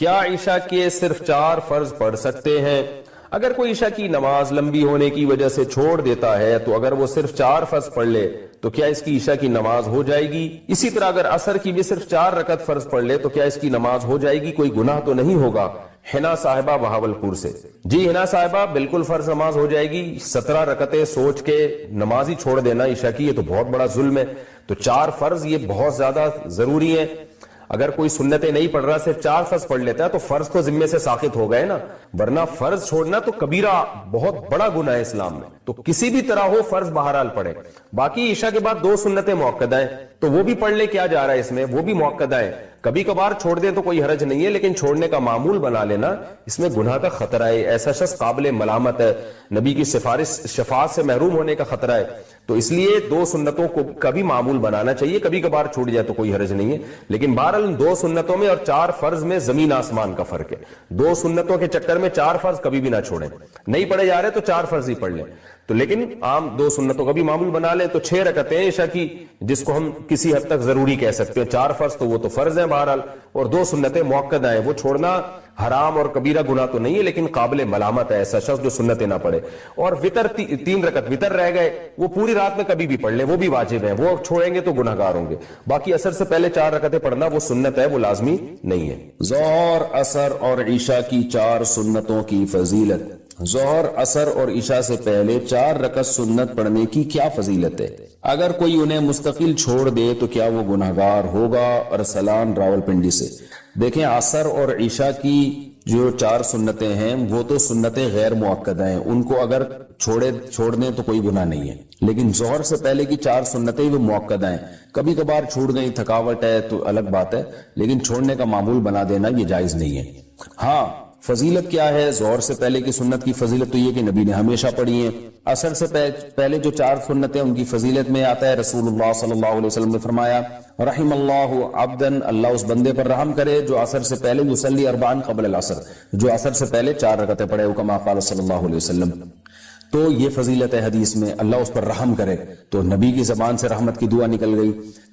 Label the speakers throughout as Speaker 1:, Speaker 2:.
Speaker 1: کیا عشاء کے صرف 4 فرض پڑھ سکتے ہیں؟ اگر کوئی عشاء کی نماز لمبی ہونے کی وجہ سے چھوڑ دیتا ہے تو اگر وہ صرف 4 فرض پڑھ لے تو کیا اس کی عشاء کی نماز ہو جائے گی؟ اسی طرح اگر عصر کی بھی صرف 4 رکعت فرض پڑھ لے تو کیا اس کی نماز ہو جائے گی؟ کوئی گناہ تو نہیں ہوگا؟ حنا صاحبہ بہاولپور سے۔ جی حنا صاحبہ، بالکل فرض نماز ہو جائے گی۔ 17 رکعتیں سوچ کے نماز ہی چھوڑ دینا عشاء کی، یہ تو بہت بڑا ظلم ہے۔ تو 4 فرض یہ بہت زیادہ ضروری ہے۔ اگر کوئی سنتیں نہیں پڑھ رہا، صرف 4 فرض پڑھ لیتا ہے تو فرض تو ذمے سے ساقط ہو گئے نا، ورنہ فرض چھوڑنا تو کبیرہ بہت بڑا گناہ ہے اسلام میں۔ تو کسی بھی طرح ہو فرض بہرحال پڑھے۔ باقی عشاء کے بعد 2 سنتیں مؤکدہ ہیں تو وہ بھی پڑھ لے، کیا جا رہا ہے اس میں، وہ بھی مؤکدہ ہے۔ کبھی کبھار چھوڑ دیں تو کوئی حرج نہیں ہے، لیکن چھوڑنے کا معمول بنا لینا اس میں گناہ کا خطرہ ہے۔ ایسا شخص قابل ملامت ہے، نبی کی شفاعت سے محروم ہونے کا خطرہ ہے۔ تو اس لیے 2 سنتوں کو کبھی معمول بنانا چاہیے، کبھی کبھار چھوٹ جائے تو کوئی حرج نہیں ہے، لیکن بہرحال 2 سنتوں میں اور 4 فرض میں زمین آسمان کا فرق ہے۔ 2 سنتوں کے چکر میں 4 فرض کبھی بھی نہ چھوڑیں، نہیں پڑھے جا رہے تو 4 فرض ہی پڑھ لیں۔ تو لیکن عام 2 سنتوں کا بھی معمول بنا لیں تو 6 رکعتیں عشاء کی، جس کو ہم کسی حد تک ضروری کہہ سکتے ہیں۔ 4 فرض تو وہ تو فرض ہیں بہرحال، اور 2 سنتیں مؤکدہ ہیں، وہ چھوڑنا حرام اور کبیرہ گناہ تو نہیں ہے، لیکن قابل ملامت ہے ایسا شخص جو سنتیں نہ پڑھے۔ اور وتر 3 رکعت وتر رہ گئے، وہ پوری رات میں کبھی بھی پڑھ لیں، وہ بھی واجب ہیں، وہ چھوڑیں گے تو گناہ گار ہوں گے۔ باقی عصر سے پہلے 4 رکعتیں پڑھنا وہ سنت ہے، وہ لازمی نہیں ہے۔ ظہر، عصر اور عشاء کی 4 سنتوں کی فضیلت۔ ظہر، عصر اور عشاء سے پہلے 4 رکعت سنت پڑھنے کی کیا فضیلت ہے؟ اگر کوئی انہیں مستقل چھوڑ دے تو کیا وہ گناہگار ہوگا؟ ارسلان راولپنڈی سے۔ دیکھیں، عصر اور عشاء کی جو 4 سنتیں ہیں وہ تو سنتیں غیر مؤکدہ ہیں، ان کو اگر چھوڑ دیں تو کوئی گناہ نہیں ہے، لیکن ظہر سے پہلے کی 4 سنتیں وہ مؤکدہ ہیں۔ کبھی کبھار چھوٹ گئی، تھکاوٹ ہے تو الگ بات ہے، لیکن چھوڑنے کا معمول بنا دینا یہ جائز نہیں ہے۔ ہاں، فضیلت کیا ہے؟ ظہر سے پہلے کی سنت کی فضیلت تو یہ کہ نبی نے ہمیشہ پڑھی ہے۔ عصر سے پہلے جو 4 سنتیں ان کی فضیلت میں آتا ہے، رسول اللہ صلی اللہ علیہ وسلم نے فرمایا، رحم اللہ عبدن، اللہ اس بندے پر رحم کرے جو عصر سے پہلے یصلی 4 قبل العصر، جو عصر سے پہلے 4 رکعتیں پڑھے، کما قال صلی اللہ علیہ وسلم۔ تو یہ فضیلت ہے حدیث میں، اللہ اس پر رحم کرے، تو نبی کی زبان سے رحمت کی دعا نکل گئی۔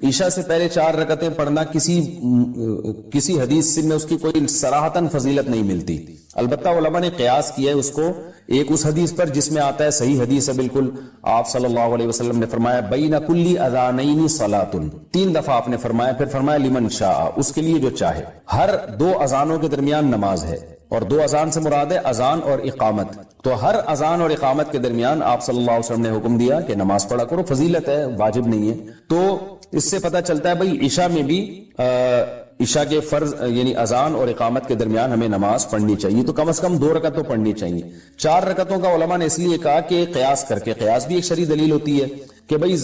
Speaker 1: عشاء سے پہلے 4 رکعتیں پڑھنا کسی حدیث سے میں اس کی کوئی صراحتاً فضیلت نہیں ملتی، البتہ علماء نے قیاس کیا ہے اس کو ایک اس حدیث پر جس میں آتا ہے، صحیح حدیث ہے بالکل، آپ صلی اللہ علیہ وسلم نے فرمایا بین کل اذانین صلاۃ، 3 دفعہ آپ نے فرمایا، پھر فرمایا لمن شاء، اس کے لیے جو چاہے۔ ہر 2 اذانوں کے درمیان نماز ہے، اور 2 اذان سے مراد ہے اذان اور اقامت، تو ہر اذان اور اقامت کے درمیان آپ صلی اللہ علیہ وسلم نے حکم دیا کہ نماز پڑھا کرو، فضیلت ہے، واجب نہیں ہے۔ تو اس سے پتہ چلتا ہے بھئی عشاء میں بھی عشاء کے فرض یعنی اذان اور اقامت کے درمیان ہمیں نماز پڑھنی چاہیے، تو کم از کم 2 رکعت تو پڑھنی چاہیے۔ 4 رکعتوں کا علماء نے اس لیے کہا کہ قیاس کر کے، قیاس بھی ایک شرعی دلیل ہوتی ہے کہ بھئی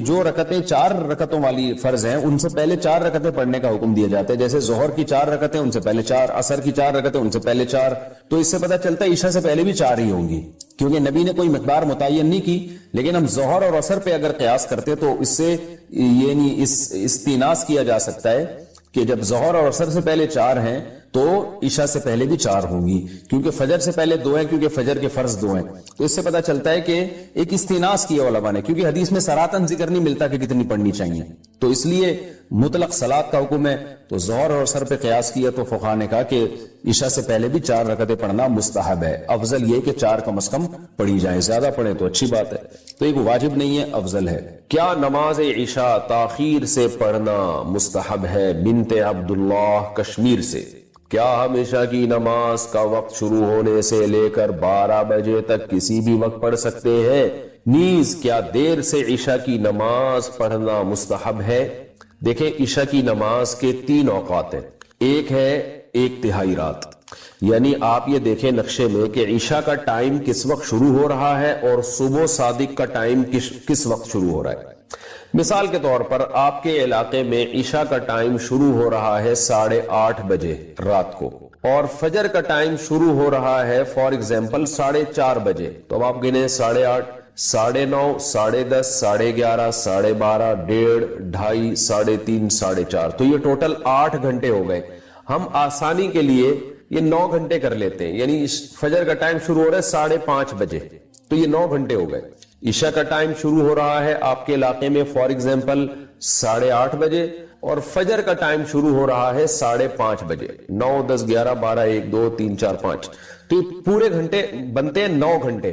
Speaker 1: جو رکعتیں 4 رکعتوں والی فرض ہیں ان سے پہلے 4 رکعتیں پڑھنے کا حکم دیا جاتا ہے، جیسے ظہر کی 4 رکعتیں ان سے پہلے 4، عصر کی 4 رکعتیں ان سے پہلے 4، تو اس سے پتہ چلتا ہے عشاء سے پہلے بھی 4 ہی ہوں گی، کیونکہ نبی نے کوئی مقدار متعین نہیں کی۔ لیکن ہم ظہر اور عصر پہ اگر قیاس کرتے تو اس سے یعنی استیناس کیا جا سکتا ہے کہ جب ظہر اور عصر سے پہلے 4 ہیں تو عشاء سے پہلے بھی 4 ہوں گی، کیونکہ فجر سے پہلے 2 ہیں، کیونکہ فجر کے فرض 2 ہیں۔ تو اس سے پتہ چلتا ہے کہ ایک استیناس کیا علماء نے، کیونکہ حدیث میں صراحتاً ذکر نہیں ملتا کہ کتنی پڑھنی چاہیے، تو اس لیے مطلق صلاۃ کا حکم ہے، تو ظہر اور عصر پہ قیاس کیا تو فقہاء نے کہا کہ عشاء سے پہلے بھی 4 رکعتیں پڑھنا مستحب ہے، افضل یہ کہ 4 کم از کم پڑھی جائیں، زیادہ پڑھیں تو اچھی بات ہے، تو ایک واجب نہیں ہے، افضل ہے۔ کیا نماز عشاء تاخیر سے پڑھنا مستحب ہے؟ بنت عبداللہ کشمیر سے۔ کیا ہم عشاء کی نماز کا وقت شروع ہونے سے لے کر 12 بجے تک کسی بھی وقت پڑھ سکتے ہیں؟ نیز کیا دیر سے عشاء کی نماز پڑھنا مستحب ہے؟ دیکھیں، عشاء کی نماز کے 3 اوقات ہیں، ایک ہے 1 تہائی رات، یعنی آپ یہ دیکھیں نقشے میں کہ عشاء کا ٹائم کس وقت شروع ہو رہا ہے اور صبح صادق کا ٹائم کس وقت شروع ہو رہا ہے۔ مثال کے طور پر آپ کے علاقے میں عشاء کا ٹائم شروع ہو رہا ہے 8:30 بجے رات کو، اور فجر کا ٹائم شروع ہو رہا ہے فار ایگزامپل 4:30 بجے، تو اب آپ گنے 8:30، 9:30، 10:30، 11:30، 12:30، 1:30، 2:30، 3:30، 4:30، تو یہ ٹوٹل 8 گھنٹے ہو گئے۔ ہم آسانی کے لیے یہ 9 گھنٹے کر لیتے ہیں، یعنی فجر کا ٹائم شروع ہو رہا ہے 5:30 بجے، تو یہ 9 گھنٹے ہو گئے۔ عشاء کا ٹائم شروع ہو رہا ہے آپ کے علاقے میں فار ایگزامپل 8:30 بجے، اور فجر کا ٹائم شروع ہو رہا ہے 5:30 بجے. 9, 10, 11, 12, 1, 2, 3, 4, 5. تو یہ پورے گھنٹے بنتے ہیں 9 گھنٹے.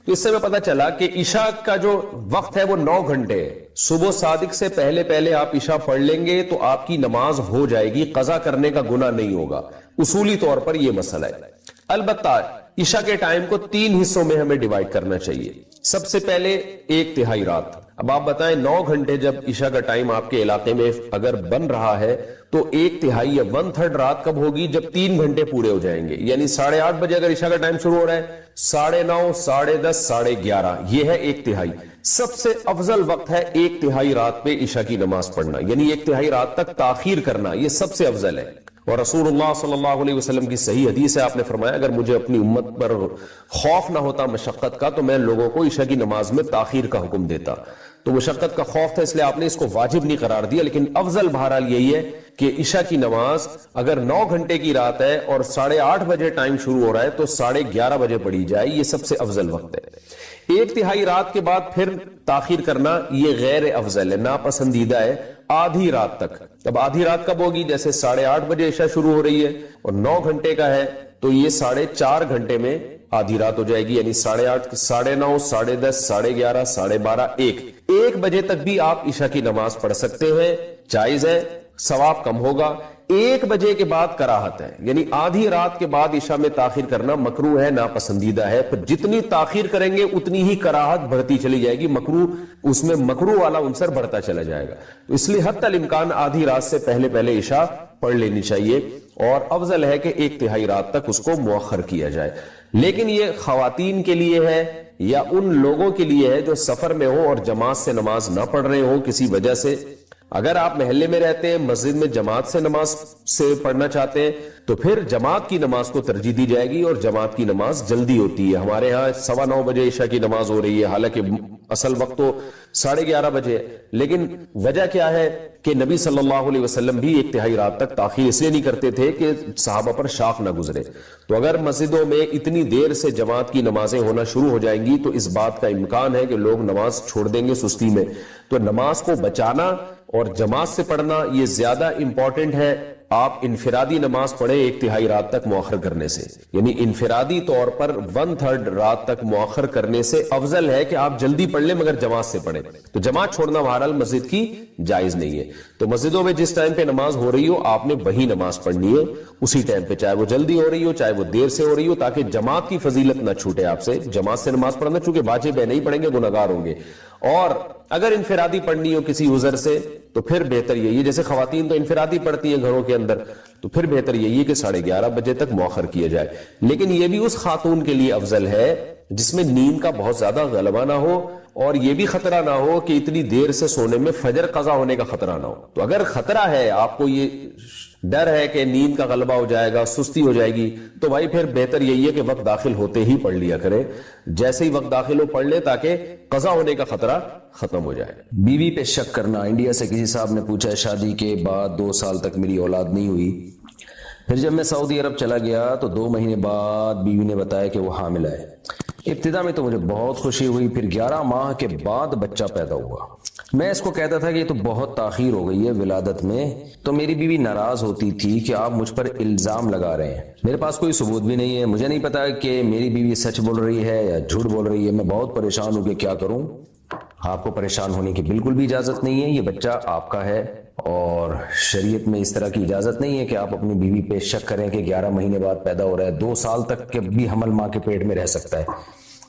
Speaker 1: تو اس سے میں پتا چلا کہ عشاء کا جو وقت ہے وہ 9 گھنٹے ہے. صبح صادق سے پہلے آپ عشاء پڑھ لیں گے تو آپ کی نماز ہو جائے گی, قضا کرنے کا گناہ نہیں ہوگا. اصولی طور پر یہ مسئلہ ہے. البتہ عشاء کے ٹائم کو 3 حصوں میں ہمیں ڈیوائیڈ کرنا چاہیے. سب سے پہلے 1/3 رات. اب آپ بتائیں 9 گھنٹے جب عشاء کا ٹائم آپ کے علاقے میں اگر بن رہا ہے تو 1/3 یا 1/3 رات کب ہوگی؟ جب 3 گھنٹے پورے ہو جائیں گے. یعنی 8:30 بجے اگر عشاء کا ٹائم شروع ہو رہا ہے 9:30, 10:30, 11:30, یہ ہے 1/3. سب سے افضل وقت ہے 1/3 رات پہ عشاء کی نماز پڑھنا, یعنی 1/3 رات تک تاخیر کرنا, یہ سب سے افضل ہے. اور رسول اللہ صلی اللہ علیہ وسلم کی صحیح حدیث ہے, آپ نے فرمایا اگر مجھے اپنی امت پر خوف نہ ہوتا مشقت کا تو میں لوگوں کو عشاء کی نماز میں تاخیر کا حکم دیتا. تو مشقت کا خوف تھا اس لیے آپ نے اس کو واجب نہیں قرار دیا, لیکن افضل بہرحال یہی ہے کہ عشاء کی نماز اگر 9 گھنٹے کی رات ہے اور 8:30 بجے ٹائم شروع ہو رہا ہے تو 11:30 بجے پڑھی جائے, یہ سب سے افضل وقت ہے. 1/3 رات کے بعد پھر تاخیر کرنا یہ غیر افضل ہے, ناپسندیدہ ہے آدھی رات تک. اب آدھی رات کب ہوگی؟ جیسے 8:30 بجے عشاء شروع ہو رہی ہے اور 9 گھنٹے کا ہے تو یہ 4.5 گھنٹے میں آدھی رات ہو جائے گی, یعنی 8:30, 9:30, 10:30, 11:30, 12:30, 1 بجے تک بھی آپ عشاء کی نماز پڑھ سکتے ہیں, جائز ہے, ثواب کم ہوگا. 1 بجے کے بعد کراہت ہے, یعنی آدھی رات کے بعد عشاء میں تاخیر کرنا مکروہ ہے, ناپسندیدہ ہے. پھر جتنی تاخیر کریں گے اتنی ہی کراہت بڑھتی چلی جائے گی, مکروہ اس میں مکروہ والا عنصر بڑھتا چلا جائے گا. تو اس لیے حتی الامکان آدھی رات سے پہلے عشاء پڑھ لینی چاہیے, اور افضل ہے کہ 1/3 رات تک اس کو مؤخر کیا جائے. لیکن یہ خواتین کے لیے ہے یا ان لوگوں کے لیے ہے جو سفر میں ہو اور جماعت سے نماز نہ پڑھ رہے ہو کسی وجہ سے. اگر آپ محلے میں رہتے ہیں, مسجد میں جماعت سے نماز سے پڑھنا چاہتے ہیں تو پھر جماعت کی نماز کو ترجیح دی جائے گی, اور جماعت کی نماز جلدی ہوتی ہے. ہمارے ہاں 9:15 بجے عشاء کی نماز ہو رہی ہے, حالانکہ اصل وقت تو 11:30 بجے ہے. لیکن وجہ کیا ہے کہ نبی صلی اللہ علیہ وسلم بھی 1/3 رات تک تاخیر اس لیے نہیں کرتے تھے کہ صحابہ پر شاق نہ گزرے. تو اگر مسجدوں میں اتنی دیر سے جماعت کی نمازیں ہونا شروع ہو جائیں گی تو اس بات کا امکان ہے کہ لوگ نماز چھوڑ دیں گے سستی میں. تو نماز کو بچانا اور جماعت سے پڑھنا یہ زیادہ امپورٹنٹ ہے. آپ انفرادی نماز پڑھیں 1/3 رات تک مؤخر کرنے سے, یعنی انفرادی طور پر 1/3 رات تک مؤخر کرنے سے افضل ہے کہ آپ جلدی پڑھ لیں مگر جماعت سے پڑھیں. تو جماعت چھوڑنا بہرحال مسجد کی جائز نہیں ہے. تو مسجدوں میں جس ٹائم پہ نماز ہو رہی ہو آپ نے وہی نماز پڑھنی ہے اسی ٹائم پہ, چاہے وہ جلدی ہو رہی ہو چاہے وہ دیر سے ہو رہی ہو, تاکہ جماعت کی فضیلت نہ چھوٹے آپ سے. جماعت سے نماز پڑھنا چونکہ واجب ہے, نہیں پڑھیں گے گناہگار ہوں گے. اور اگر انفرادی پڑھنی ہو کسی عذر سے تو پھر بہتر یہی ہے, جیسے خواتین تو انفرادی پڑھتی ہیں گھروں کے اندر, تو پھر بہتر یہی ہے کہ 11:30 بجے تک مؤخر کیا جائے. لیکن یہ بھی اس خاتون کے لیے افضل ہے جس میں نیند کا بہت زیادہ غلبہ نہ ہو اور یہ بھی خطرہ نہ ہو کہ اتنی دیر سے سونے میں فجر قضا ہونے کا خطرہ نہ ہو. تو اگر خطرہ ہے, آپ کو یہ ڈر ہے کہ نیند کا غلبہ ہو جائے گا, سستی ہو جائے گی, تو بھائی پھر بہتر یہی ہے کہ وقت داخل ہوتے ہی پڑھ لیا کریں. جیسے ہی وقت داخل ہو پڑھ لے تاکہ قضا ہونے کا خطرہ ختم ہو جائے.
Speaker 2: بیوی پہ شک کرنا. انڈیا سے کسی صاحب نے پوچھا, شادی کے بعد 2 سال تک میری اولاد نہیں ہوئی, پھر جب میں سعودی عرب چلا گیا تو 2 مہینے بعد بیوی نے بتایا کہ وہ حامل ہے. ابتدا میں تو مجھے بہت خوشی ہوئی, پھر 11 ماہ کے بعد بچہ پیدا ہوا. میں اس کو کہتا تھا کہ یہ تو بہت تاخیر ہو گئی ہے ولادت میں, تو میری بیوی ناراض ہوتی تھی کہ آپ مجھ پر الزام لگا رہے ہیں. میرے پاس کوئی ثبوت بھی نہیں ہے, مجھے نہیں پتا کہ میری بیوی سچ بول رہی ہے یا جھوٹ بول رہی ہے. میں بہت پریشان ہوں کہ کیا کروں. آپ کو پریشان ہونے کی بالکل بھی اجازت نہیں ہے, یہ بچہ آپ کا ہے اور شریعت میں اس طرح کی اجازت نہیں ہے کہ آپ اپنی بیوی پہ شک کریں کہ 11 مہینے بعد پیدا ہو رہا ہے. 2 سال تک کے بھی حمل ماں کے پیٹ میں رہ سکتا ہے,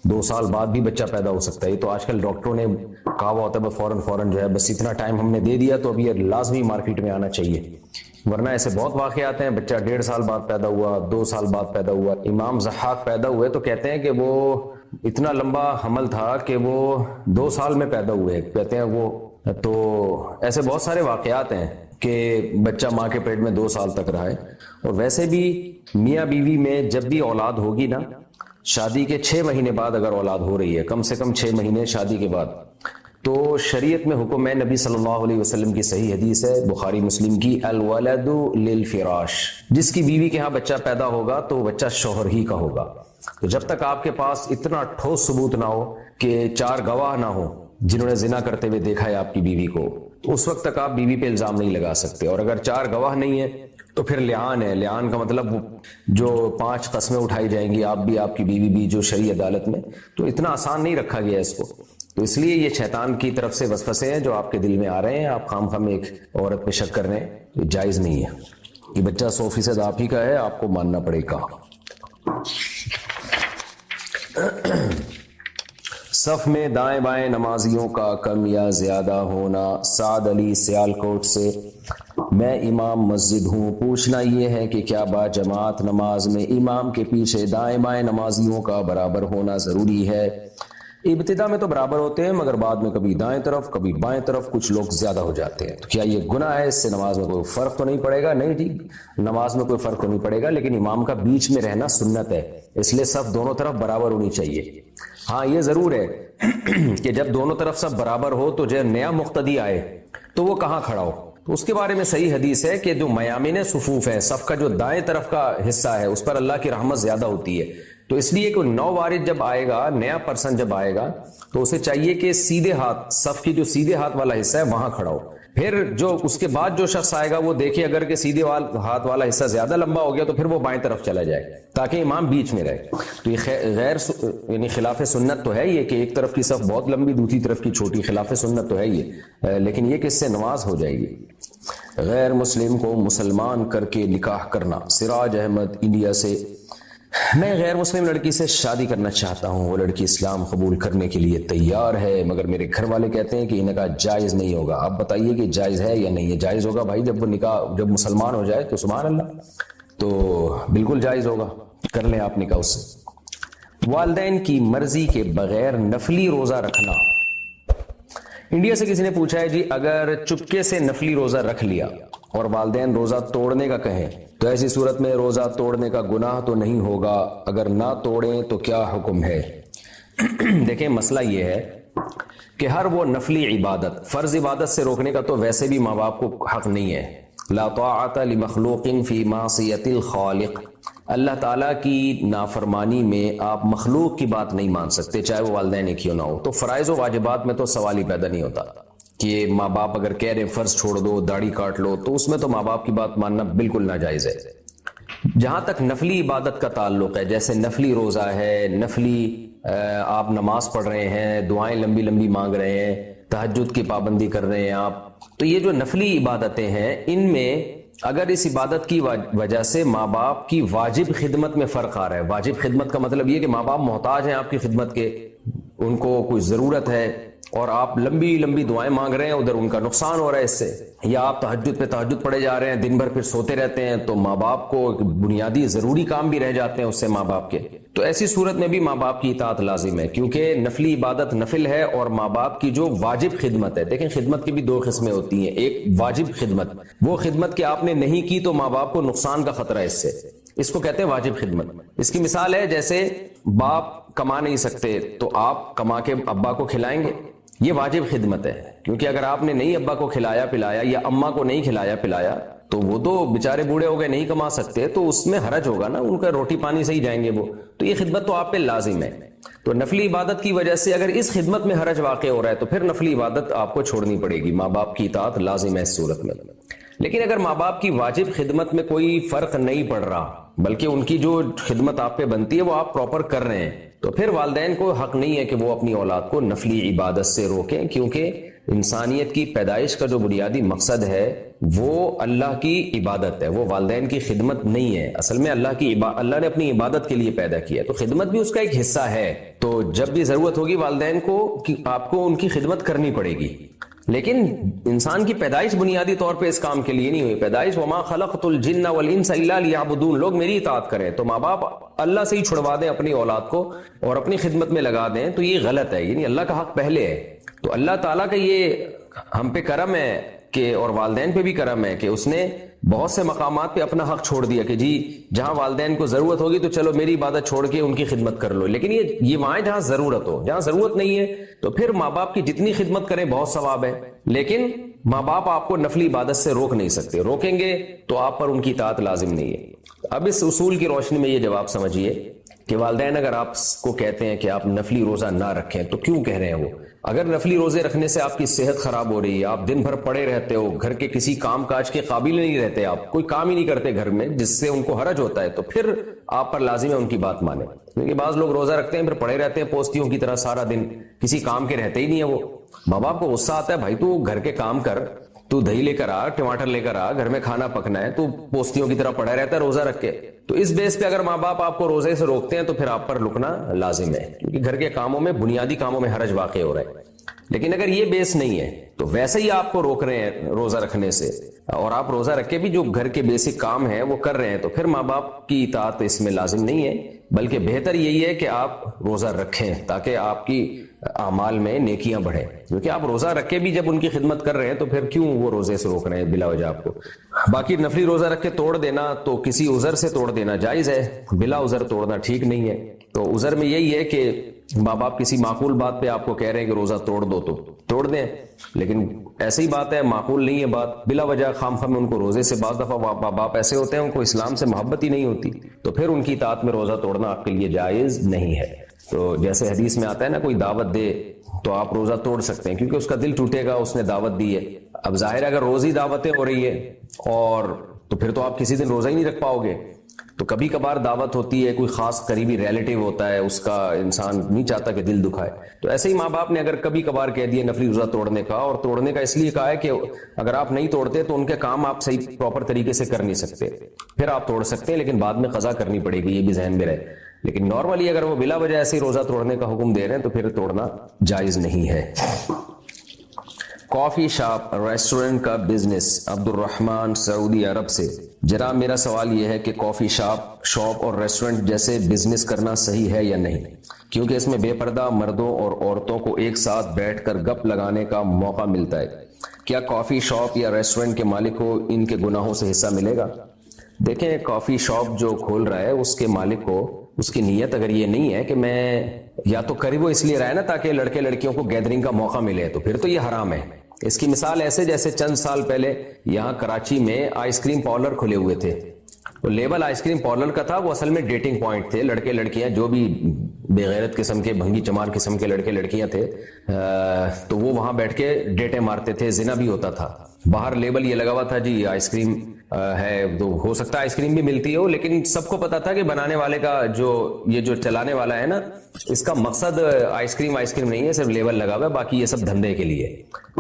Speaker 2: 2 سال بعد بھی بچہ پیدا ہو سکتا ہے. تو آج کل ڈاکٹروں نے کہا ہوا ہوتا ہے فوراً جو ہے بس اتنا ٹائم ہم نے دے دیا تو اب یہ لازمی مارکیٹ میں آنا چاہیے, ورنہ ایسے بہت واقعات ہیں. بچہ 1.5 سال بعد پیدا ہوا, 2 سال بعد پیدا ہوا. امام ضحاک پیدا ہوئے تو کہتے ہیں کہ وہ اتنا لمبا حمل تھا کہ وہ 2 سال میں پیدا ہوئے, کہتے ہیں وہ. تو ایسے بہت سارے واقعات ہیں کہ بچہ ماں کے پیٹ میں 2 سال تک رہا ہے. اور ویسے بھی میاں بیوی میں جب بھی اولاد ہوگی نا, شادی کے 6 مہینے بعد اگر اولاد ہو رہی ہے, کم سے کم 6 مہینے شادی کے بعد, تو شریعت میں حکم ہے, نبی صلی اللہ علیہ وسلم کی صحیح حدیث ہے بخاری مسلم کی, الولد للفراش. جس کی بیوی کے ہاں بچہ پیدا ہوگا تو بچہ شوہر ہی کا ہوگا. تو جب تک آپ کے پاس اتنا ٹھوس ثبوت نہ ہو کہ 4 گواہ نہ ہو جنہوں نے زنا کرتے ہوئے دیکھا ہے آپ کی بیوی کو, تو اس وقت تک آپ بیوی پہ الزام نہیں لگا سکتے. اور اگر 4 گواہ نہیں ہیں تو پھر لعان ہے. لعان کا مطلب جو 5 قسمیں اٹھائی جائیں گی، آپ بھی آپ کی بیوی بھی، جو شرعی عدالت میں. تو اتنا آسان نہیں رکھا گیا اس کو. تو اس لیے یہ شیطان کی طرف سے وسوسے ہیں جو آپ کے دل میں آ رہے ہیں. آپ خام خام ایک عورت پہ شک کر رہے ہیں، یہ جائز نہیں ہے. یہ بچہ 100% آپ ہی کا ہے، آپ کو ماننا پڑے گا. صف میں دائیں بائیں نمازیوں کا کم یا زیادہ ہونا. سعد علی سیالکوٹ سے. میں امام مسجد ہوں. پوچھنا یہ ہے کہ کیا با جماعت نماز میں امام کے پیچھے دائیں بائیں نمازیوں کا برابر ہونا ضروری ہے؟ ابتدا میں تو برابر ہوتے ہیں، مگر بعد میں کبھی دائیں طرف کبھی بائیں طرف کچھ لوگ زیادہ ہو جاتے ہیں. تو کیا یہ گناہ ہے؟ اس سے نماز میں کوئی فرق تو نہیں پڑے گا؟ نہیں جی، نماز میں کوئی فرق تو نہیں پڑے گا، لیکن امام کا بیچ میں رہنا سنت ہے. اس لیے صف دونوں طرف برابر ہونی چاہیے. ہاں یہ ضرور ہے کہ جب دونوں طرف سب برابر ہو تو جو نیا مقتدی آئے تو وہ کہاں کھڑا ہو. تو اس کے بارے میں صحیح حدیث ہے کہ جو میامن صفوف ہے، صف کا جو دائیں طرف کا حصہ ہے، اس پر اللہ کی رحمت زیادہ ہوتی ہے. تو اس لیے کہ نو وارث جب آئے گا، نیا پرسن جب آئے گا، تو اسے چاہیے کہ سیدھے ہاتھ، صف کی جو سیدھے ہاتھ والا حصہ ہے وہاں کھڑا ہو. پھر جو اس کے بعد جو شخص آئے گا وہ دیکھے اگر کہ سیدھے ہاتھ والا حصہ زیادہ لمبا ہو گیا تو پھر وہ بائیں طرف چلا جائے تاکہ امام بیچ میں رہے. تو یہ غیر یعنی خلاف سنت تو ہے یہ کہ ایک طرف کی صف بہت لمبی دوسری طرف کی چھوٹی. خلاف سنت تو ہے یہ، لیکن یہ کہ اس سے نماز ہو جائے گی. غیر مسلم کو مسلمان کر کے نکاح کرنا. سراج احمد انڈیا سے. میں غیر مسلم لڑکی سے شادی کرنا چاہتا ہوں. وہ لڑکی اسلام قبول کرنے کے لیے تیار ہے، مگر میرے گھر والے کہتے ہیں کہ یہ نکاح جائز نہیں ہوگا. آپ بتائیے کہ جائز ہے یا نہیں ہے؟ جائز ہوگا بھائی، جب وہ نکاح جب مسلمان ہو جائے تو سبحان اللہ، تو بالکل جائز ہوگا. کر لیں آپ نکاح اس سے. والدین کی مرضی کے بغیر نفلی روزہ رکھنا. انڈیا سے کسی نے پوچھا ہے جی اگر چپکے سے نفلی روزہ رکھ لیا اور والدین روزہ توڑنے کا کہیں تو ایسی صورت میں روزہ توڑنے کا گناہ تو نہیں ہوگا؟ اگر نہ توڑیں تو کیا حکم ہے؟ دیکھیں مسئلہ یہ ہے کہ ہر وہ نفلی عبادت، فرض عبادت سے روکنے کا تو ویسے بھی ماں باپ کو حق نہیں ہے. لا طاعت لمخلوق فی معصیت الخالق. اللہ تعالیٰ کی نافرمانی میں آپ مخلوق کی بات نہیں مان سکتے، چاہے وہ والدین ہی کیوں نہ ہو. تو فرائض و واجبات میں تو سوال ہی پیدا نہیں ہوتا کہ ماں باپ اگر کہہ رہے فرض چھوڑ دو، داڑھی کاٹ لو، تو اس میں تو ماں باپ کی بات ماننا بالکل ناجائز ہے. جہاں تک نفلی عبادت کا تعلق ہے، جیسے نفلی روزہ ہے، نفلی آپ نماز پڑھ رہے ہیں، دعائیں لمبی لمبی مانگ رہے ہیں، تہجد کی پابندی کر رہے ہیں آپ، تو یہ جو نفلی عبادتیں ہیں ان میں اگر اس عبادت کی وجہ سے ماں باپ کی واجب خدمت میں فرق آ رہا ہے. واجب خدمت کا مطلب یہ کہ ماں باپ محتاج ہیں آپ کی خدمت کے، ان کو کوئی ضرورت ہے اور آپ لمبی لمبی دعائیں مانگ رہے ہیں، ادھر ان کا نقصان ہو رہا ہے اس سے. یا آپ تہجد پہ تہجد پڑھے جا رہے ہیں، دن بھر پھر سوتے رہتے ہیں، تو ماں باپ کو بنیادی ضروری کام بھی رہ جاتے ہیں اس سے ماں باپ کے. تو ایسی صورت میں بھی ماں باپ کی اطاعت لازم ہے، کیونکہ نفلی عبادت نفل ہے اور ماں باپ کی جو واجب خدمت ہے. دیکھیں خدمت کی بھی 2 قسمیں ہوتی ہیں. ایک واجب خدمت، وہ خدمت کہ آپ نے نہیں کی تو ماں باپ کو نقصان کا خطرہ ہے اس سے، اس کو کہتے ہیں واجب خدمت. اس کی مثال ہے جیسے باپ کما نہیں سکتے تو آپ کما کے ابا کو کھلائیں گے، یہ واجب خدمت ہے. کیونکہ اگر آپ نے نہیں ابا کو کھلایا پلایا یا اماں کو نہیں کھلایا پلایا تو وہ تو بےچارے بوڑھے ہو گئے، نہیں کما سکتے، تو اس میں حرج ہوگا نا، ان کا روٹی پانی سے ہی جائیں گے وہ. تو یہ خدمت تو آپ پہ لازم ہے. تو نفلی عبادت کی وجہ سے اگر اس خدمت میں حرج واقع ہو رہا ہے تو پھر نفلی عبادت آپ کو چھوڑنی پڑے گی. ماں باپ کی اطاعت لازم ہے اس صورت میں. لیکن اگر ماں باپ کی واجب خدمت میں کوئی فرق نہیں پڑ رہا بلکہ ان کی جو خدمت آپ پہ بنتی ہے وہ آپ پراپر کر رہے ہیں، تو پھر والدین کو حق نہیں ہے کہ وہ اپنی اولاد کو نفلی عبادت سے روکیں. کیونکہ انسانیت کی پیدائش کا جو بنیادی مقصد ہے وہ اللہ کی عبادت ہے، وہ والدین کی خدمت نہیں ہے. اصل میں اللہ نے اپنی عبادت کے لیے پیدا کیا ہے، تو خدمت بھی اس کا ایک حصہ ہے. تو جب بھی ضرورت ہوگی والدین کو آپ کو ان کی خدمت کرنی پڑے گی. لیکن انسان کی پیدائش بنیادی طور پہ اس کام کے لیے نہیں ہوئی. پیدائش وما خلقت الجن والانس الا لیعبدون، لوگ میری اطاعت کریں. تو ماں باپ اللہ سے ہی چھڑوا دیں اپنی اولاد کو اور اپنی خدمت میں لگا دیں تو یہ غلط ہے، یعنی اللہ کا حق پہلے ہے. تو اللہ تعالیٰ کا یہ ہم پہ کرم ہے کہ، اور والدین پہ بھی کرم ہے کہ اس نے بہت سے مقامات پہ اپنا حق چھوڑ دیا کہ جی جہاں والدین کو ضرورت ہوگی تو چلو میری عبادت چھوڑ کے ان کی خدمت کر لو. لیکن یہ وہاں جہاں ضرورت ہو، جہاں ضرورت نہیں ہے تو پھر ماں باپ کی جتنی خدمت کریں بہت ثواب ہے. لیکن ماں باپ آپ کو نفلی عبادت سے روک نہیں سکتے، روکیں گے تو آپ پر ان کی اطاعت لازم نہیں ہے. اب اس اصول کی روشنی میں یہ جواب سمجھیے کہ والدین اگر آپ کو کہتے ہیں کہ آپ نفلی روزہ نہ رکھیں تو کیوں کہہ رہے ہیں وہ؟ اگر نفلی روزے رکھنے سے آپ کی صحت خراب ہو رہی ہے، آپ دن بھر پڑے رہتے ہو، گھر کے کسی کام کاج کے قابل نہیں رہتے، آپ کوئی کام ہی نہیں کرتے گھر میں جس سے ان کو حرج ہوتا ہے، تو پھر آپ پر لازم ہے ان کی بات مانیں. کیونکہ بعض لوگ روزہ رکھتے ہیں پھر پڑے رہتے ہیں پوستیوں کی طرح سارا دن، کسی کام کے رہتے ہی نہیں ہے. وہ ماں باپ کو غصہ آتا ہے، بھائی تو گھر کے کام کر، تو دہی لے کر آ، ٹماٹر لے کر آ، گھر میں کھانا پکنا ہے، تو پوستیوں کی طرح پڑا رہتا ہے روزہ رکھ کے. تو اس بیس پہ اگر ماں باپ آپ کو روزے سے روکتے ہیں تو پھر آپ پر رکنا لازم ہے، کیونکہ گھر کے کاموں میں، بنیادی کاموں میں حرج واقع ہو رہا ہے. لیکن اگر یہ بیس نہیں ہے تو ویسے ہی آپ کو روک رہے ہیں روزہ رکھنے سے، اور آپ روزہ رکھ کے بھی جو گھر کے بیسک کام ہیں وہ کر رہے ہیں، تو پھر ماں باپ کی اطاعت اس میں لازم نہیں ہے. بلکہ بہتر یہی ہے کہ آپ روزہ رکھیں تاکہ آپ کی اعمال میں نیکیاں بڑھیں. کیونکہ آپ روزہ رکھ کے بھی جب ان کی خدمت کر رہے ہیں تو پھر کیوں وہ روزے سے روک رہے ہیں بلا وجہ آپ کو. باقی نفلی روزہ رکھ کے توڑ دینا تو کسی عذر سے توڑ دینا جائز ہے، بلا عذر توڑنا ٹھیک نہیں ہے. تو عذر میں یہی ہے کہ ماں باپ کسی معقول بات پہ آپ کو کہہ رہے ہیں کہ روزہ توڑ دو تو توڑ دیں، لیکن ایسی بات ہے معقول نہیں ہے بات، بلا وجہ خام خواہ ان کو روزے سے، بعض دفعہ ماں باپ ایسے ہوتے ہیں ان کو اسلام سے محبت ہی نہیں ہوتی، تو پھر ان کی اطاعت میں روزہ توڑنا آپ کے لیے جائز نہیں ہے. تو جیسے حدیث میں آتا ہے نا، کوئی دعوت دے تو آپ روزہ توڑ سکتے ہیں کیونکہ اس کا دل ٹوٹے گا، اس نے دعوت دی ہے. اب ظاہر ہے اگر روز ہی دعوتیں ہو رہی ہے اور تو پھر تو آپ کسی دن روزہ ہی نہیں رکھ پاؤ گے. تو کبھی کبھار دعوت ہوتی ہے، کوئی خاص قریبی ریلیٹیو ہوتا ہے، اس کا انسان نہیں چاہتا کہ دل دکھائے. تو ایسے ہی ماں باپ نے اگر کبھی کبھار کہہ دیا نفلی روزہ توڑنے کا، اور توڑنے کا اس لیے کہا ہے کہ اگر آپ نہیں توڑتے تو ان کے کام آپ صحیح پراپر طریقے سے کر نہیں سکتے، پھر آپ توڑ سکتے ہیں لیکن بعد میں قضا کرنی پڑے گی، یہ بھی ذہن میں رہے. لیکن نارملی اگر وہ بلا وجہ ایسے ہی روزہ توڑنے کا حکم دے رہے ہیں تو پھر توڑنا جائز نہیں ہے. کافی شاپ ریسٹورنٹ کا بزنس، عبد الرحمن سعودی عرب سے. جناب میرا سوال یہ ہے کہ کافی شاپ اور ریسٹورنٹ جیسے بزنس کرنا صحیح ہے یا نہیں، کیونکہ اس میں بے پردہ مردوں اور عورتوں کو ایک ساتھ بیٹھ کر گپ لگانے کا موقع ملتا ہے. کیا کافی شاپ یا ریسٹورنٹ کے مالک کو ان کے گناہوں سے حصہ ملے گا؟ دیکھیں، کافی شاپ جو کھول رہا ہے اس کے مالک کو، اس کی نیت اگر یہ نہیں ہے کہ میں یا تو کری وہ اس لیے رہا ہے نا تاکہ لڑکے لڑکیوں کو گیدرنگ کا موقع ملے، تو پھر تو یہ حرام ہے. اس کی مثال ایسے جیسے چند سال پہلے یہاں کراچی میں آئس کریم پارلر کھلے ہوئے تھے. وہ لیبل آئس کریم پارلر کا تھا، وہ اصل میں ڈیٹنگ پوائنٹ تھے. لڑکے لڑکیاں جو بھی بے غیرت قسم کے، بھنگی چمار قسم کے لڑکے لڑکیاں تھے تو وہ وہاں بیٹھ کے ڈیٹیں مارتے تھے، زنا بھی ہوتا تھا. باہر لیبل یہ لگا ہوا تھا جی آئس کریم ہے، تو ہو سکتا ہے آئس کریم بھی ملتی ہو، لیکن سب کو پتا تھا کہ بنانے والے کا یہ جو چلانے والا ہے نا، اس کا مقصد آئس کریم نہیں ہے، صرف لیبل لگا ہوا ہے، باقی یہ سب دھندے کے لیے.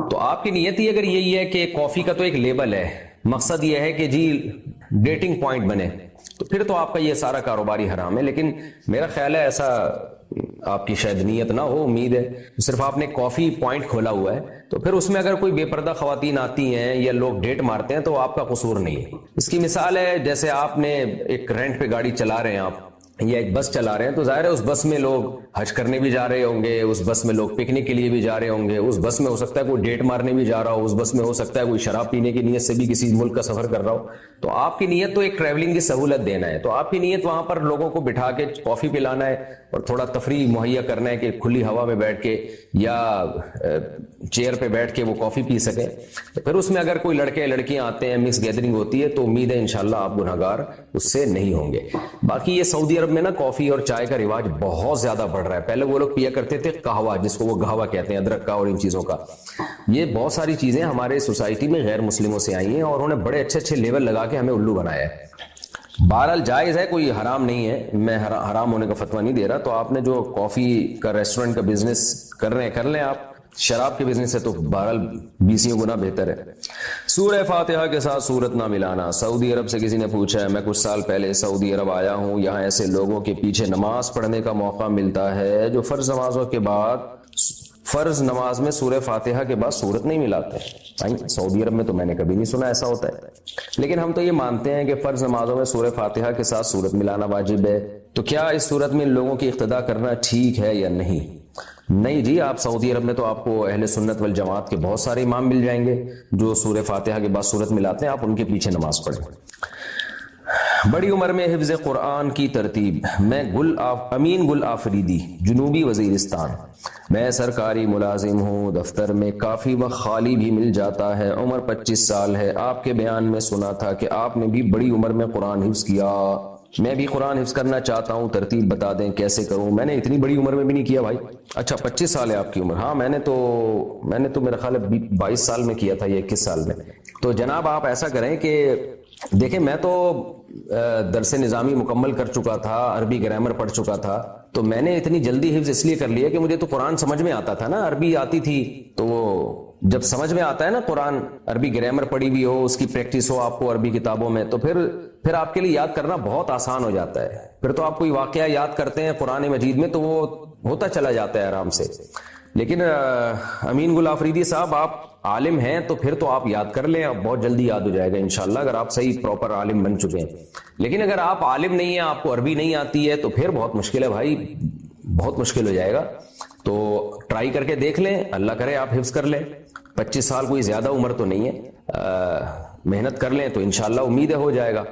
Speaker 2: تو آپ کی نیت ہی اگر یہی ہے کہ کافی کا تو ایک لیبل ہے، مقصد یہ ہے کہ جی ڈیٹنگ پوائنٹ بنے، تو پھر تو آپ کا یہ سارا کاروباری حرام ہے. لیکن میرا خیال ہے ایسا آپ کی شاید نیت نہ ہو، امید ہے صرف آپ نے کافی پوائنٹ کھولا ہوا ہے، تو پھر اس میں اگر کوئی بے پردہ خواتین آتی ہیں یا لوگ ڈیٹ مارتے ہیں تو آپ کا قصور نہیں ہے. اس کی مثال ہے جیسے آپ نے ایک رینٹ پہ گاڑی چلا رہے ہیں آپ، یا ایک بس چلا رہے ہیں، تو ظاہر ہے اس بس میں لوگ حج کرنے بھی جا رہے ہوں گے، اس بس میں لوگ پکنک کے لیے بھی جا رہے ہوں گے، اس بس میں ہو سکتا ہے کوئی ڈیٹ مارنے بھی جا رہا ہو، اس بس میں ہو سکتا ہے کوئی شراب پینے کی نیت سے بھی کسی ملک کا سفر کر رہا ہو. تو آپ کی نیت تو ایک ٹریولنگ کی سہولت دینا ہے، تو آپ کی نیت وہاں پر لوگوں کو بٹھا کے کافی پلانا ہے اور تھوڑا تفریح مہیا کرنا ہے کہ کھلی ہوا میں بیٹھ کے یا چیئر پہ بیٹھ کے وہ کافی پی سکیں. تو پھر اس میں اگر کوئی لڑکے لڑکیاں آتے ہیں، مکس گیدرنگ ہوتی ہے، تو امید ہے انشاءاللہ آپ گناہگار اس سے نہیں ہوں گے. باقی یہ سعودی عرب میں نا کافی اور چائے کا رواج بہت زیادہ بڑھ رہا ہے. پہلے وہ لوگ پیا کرتے تھے قہوہ، جس کو وہ قہوہ کہتے ہیں، ادرک کا اور ان چیزوں کا. یہ بہت ساری چیزیں ہمارے سوسائٹی میں غیر مسلموں سے آئی ہیں اور انہوں نے بڑے اچھے اچھے لیول لگا کے ہمیں الو بنایا ہے. بہرحال جائز ہے، کوئی حرام نہیں ہے، میں حرام ہونے کا فتویٰ نہیں دے رہا. تو آپ نے جو کافی کا ریسٹورنٹ کا بزنس کر رہے ہیں کر لیں، آپ شراب کے بزنس سے تو بہرحال 20 گنا بہتر ہے. سورہ فاتحہ کے ساتھ سورت نہ ملانا. سعودی عرب سے کسی نے پوچھا ہے، میں کچھ سال پہلے سعودی عرب آیا ہوں، یہاں ایسے لوگوں کے پیچھے نماز پڑھنے کا موقع ملتا ہے جو فرض نمازوں کے بعد، فرض نماز میں سورہ فاتحہ کے بعد سورت نہیں ملاتے. سعودی عرب میں تو میں نے کبھی نہیں سنا ایسا ہوتا ہے، لیکن ہم تو یہ مانتے ہیں کہ فرض نمازوں میں سورہ فاتحہ کے ساتھ سورت ملانا واجب ہے. تو کیا اس صورت میں ان لوگوں کی اقتداء کرنا ٹھیک ہے یا نہیں؟ نہیں جی، آپ سعودی عرب میں تو آپ کو اہل سنت والجماعت کے بہت سارے امام مل جائیں گے جو سورہ فاتحہ کے بعد سورت ملاتے ہیں، آپ ان کے پیچھے نماز پڑھیں. بڑی عمر میں حفظ قرآن کی ترتیب. میں امین گل آفریدی، جنوبی وزیرستان. میں سرکاری ملازم ہوں، دفتر میں کافی وقت خالی بھی مل جاتا ہے. عمر 25 سال ہے. آپ کے بیان میں سنا تھا کہ آپ نے بھی بڑی عمر میں قرآن حفظ کیا. میں بھی قرآن حفظ کرنا چاہتا ہوں, ترتیب بتا دیں کیسے کروں. میں نے اتنی بڑی عمر میں بھی نہیں کیا بھائی. اچھا 25 سال ہے آپ کی عمر. ہاں میں نے تو میرا خیال ہے 22 سال میں کیا تھا یا 21 سال میں. تو جناب آپ ایسا کریں کہ دیکھیں میں تو درس نظامی مکمل کر چکا تھا, عربی گرامر پڑھ چکا تھا, تو میں نے اتنی جلدی حفظ اس لیے کر لیا کہ مجھے تو قرآن سمجھ میں آتا تھا نا, عربی آتی تھی. تو وہ جب سمجھ میں آتا ہے نا قرآن, عربی گرامر پڑھی بھی ہو, اس کی پریکٹس ہو آپ کو عربی کتابوں میں, تو پھر آپ کے لیے یاد کرنا بہت آسان ہو جاتا ہے. پھر تو آپ کوئی واقعہ یاد کرتے ہیں قرآن مجید میں تو وہ ہوتا چلا جاتا ہے آرام سے. لیکن امین گل آفریدی صاحب آپ عالم ہیں تو پھر تو آپ یاد کر لیں, اب بہت جلدی یاد ہو جائے گا انشاءاللہ اگر آپ صحیح پراپر عالم بن چکے ہیں. لیکن اگر آپ عالم نہیں ہیں, آپ کو عربی نہیں آتی ہے, تو پھر بہت مشکل ہے بھائی, بہت مشکل ہو جائے گا. تو ٹرائی کر کے دیکھ لیں, اللہ کرے آپ حفظ کر لیں. 25 سال کوئی زیادہ عمر تو نہیں ہے, محنت کر لیں تو انشاءاللہ امید ہے ہو جائے گا.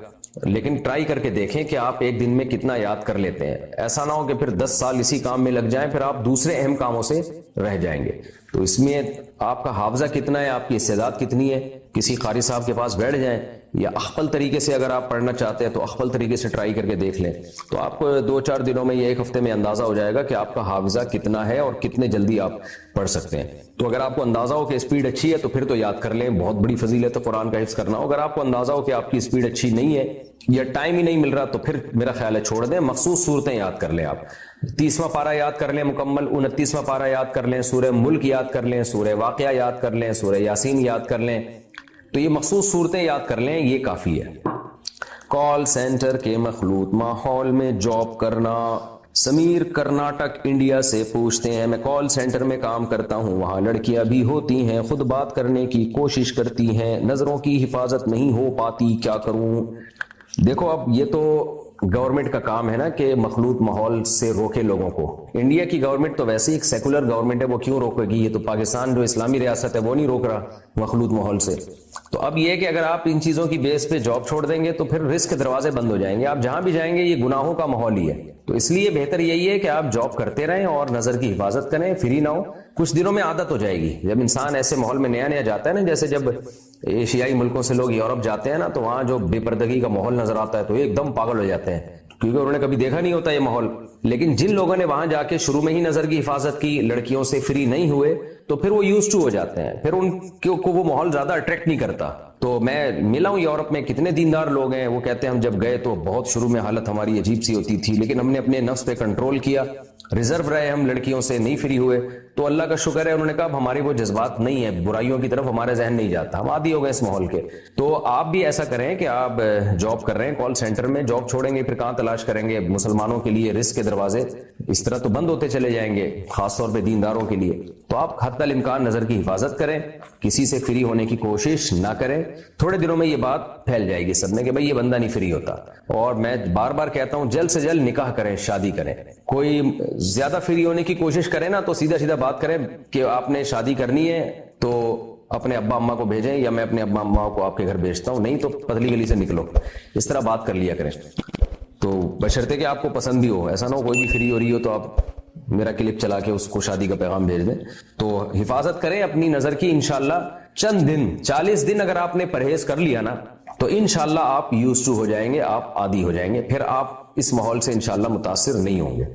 Speaker 2: لیکن ٹرائی کر کے دیکھیں کہ آپ ایک دن میں کتنا یاد کر لیتے ہیں. ایسا نہ ہو کہ پھر 10 سال اسی کام میں لگ جائیں, پھر آپ دوسرے اہم کاموں سے رہ جائیں گے. تو اس میں آپ کا حافظہ کتنا ہے, آپ کی استعداد کتنی ہے, کسی قاری صاحب کے پاس بیٹھ جائیں, یا اخفل طریقے سے اگر آپ پڑھنا چاہتے ہیں تو اخفل طریقے سے ٹرائی کر کے دیکھ لیں. تو آپ کو 2-4 دنوں میں یا 1 ہفتے میں اندازہ ہو جائے گا کہ آپ کا حافظہ کتنا ہے اور کتنے جلدی آپ پڑھ سکتے ہیں. تو اگر آپ کو اندازہ ہو کہ اسپیڈ اچھی ہے تو پھر تو یاد کر لیں, بہت بڑی فضیلت ہے قرآن کا حفظ کرنا. اگر آپ کو اندازہ ہو کہ آپ کی اسپیڈ اچھی نہیں ہے یا ٹائم ہی نہیں مل رہا تو پھر میرا خیال ہے چھوڑ دیں, مخصوص صورتیں یاد کر لیں. آپ 30واں پارہ یاد کر لیں مکمل, 29واں پارہ یاد کر لیں, سورہ ملک یاد کر لیں, سورہ واقعہ یاد کر لیں, سورہ یاسین یاد کر لیں. تو یہ مخصوص صورتیں یاد کر لیں, یہ کافی ہے. کال سینٹر کے مخلوط ماحول میں جاب کرنا. سمیر کرناٹک انڈیا سے پوچھتے ہیں, میں کال سینٹر میں کام کرتا ہوں, وہاں لڑکیاں بھی ہوتی ہیں, خود بات کرنے کی کوشش کرتی ہیں, نظروں کی حفاظت نہیں ہو پاتی, کیا کروں؟ دیکھو اب یہ تو گورنمنٹ کا کام ہے نا کہ مخلوط ماحول سے روکے لوگوں کو. انڈیا کی گورنمنٹ تو ویسے ایک سیکولر گورنمنٹ ہے, وہ کیوں روکے گی؟ یہ تو پاکستان جو اسلامی ریاست ہے وہ نہیں روک رہا مخلوط ماحول سے. تو اب یہ کہ اگر آپ ان چیزوں کی بیس پہ جاب چھوڑ دیں گے تو پھر رزق کے دروازے بند ہو جائیں گے. آپ جہاں بھی جائیں گے یہ گناہوں کا ماحول ہی ہے. تو اس لیے بہتر یہی ہے کہ آپ جاب کرتے رہیں اور نظر کی حفاظت کریں, فری نہ ہو. کچھ دنوں میں عادت ہو جائے گی. جب انسان ایسے ماحول میں نیا جاتا ہے نا, جیسے جب ایشیائی ملکوں سے لوگ یورپ جاتے ہیں نا, تو وہاں جو بے پردگی کا ماحول نظر آتا ہے تو ایک دم پاگل ہو جاتے ہیں, کیونکہ انہوں نے کبھی دیکھا نہیں ہوتا یہ ماحول. لیکن جن لوگوں نے وہاں جا کے شروع میں ہی نظر کی حفاظت کی, لڑکیوں سے فری نہیں ہوئے, تو پھر وہ یوز ٹو ہو جاتے ہیں, پھر ان کو وہ ماحول زیادہ اٹریکٹ نہیں کرتا. تو میں ملا ہوں یورپ میں, کتنے دیندار لوگ ہیں, وہ کہتے ہیں ہم جب گئے تو بہت شروع میں حالت ہماری عجیب سی ہوتی تھی, لیکن ہم نے اپنے نفس پہ کنٹرول کیا, ریزرو رہے, ہم لڑکیوں سے نہیں فری ہوئے. تو اللہ کا شکر ہے, انہوں نے کہا ہماری وہ جذبات نہیں ہے, برائیوں کی طرف ہمارے ذہن نہیں جاتا, ہم عادی ہو گئے اس ماحول کے. تو آپ بھی ایسا کریں کہ آپ جاب کر رہے ہیں کال سینٹر میں, جاب چھوڑیں گے پھر کہاں تلاش کریں گے؟ مسلمانوں کے لیے رزق کے دروازے اس طرح تو بند ہوتے چلے جائیں گے, خاص طور پہ دینداروں کے لیے. تو آپ حتی الامکان نظر کی حفاظت کریں, کسی سے فری ہونے کی کوشش نہ کریں. تھوڑے دنوں میں یہ بات پھیل جائے گی سب میں کہ بھائی یہ بندہ نہیں فری ہوتا. اور میں بار بار کہتا ہوں جلد سے جلد نکاح کریں, شادی کریں. کوئی زیادہ فری ہونے کی کوشش کرے نا تو سیدھا بات کریں کہ آپ نے شادی کرنی ہے تو اپنے ابا اماں کو بھیجیں, یا میں اپنے ابا اماں کو آپ کے گھر بھیجتا ہوں, نہیں تو پتلی گلی سے نکلو. اس طرح بات کر لیا کریں. تو بشرطے کہ آپ کو پسند بھی ہو, ایسا نہ ہو کوئی بھی فری ہو رہی ہو تو آپ میرا کلپ چلا کے اس کو شادی کا پیغام بھیج دیں. تو حفاظت کریں اپنی نظر کی. انشاءاللہ چند دن, 40 دن اگر آپ نے پرہیز کر لیا نا تو انشاءاللہ آپ یوز ٹو ہو جائیں گے, آپ عادی ہو جائیں گے, پھر آپ اس ماحول سے انشاءاللہ متاثر نہیں ہوں گے.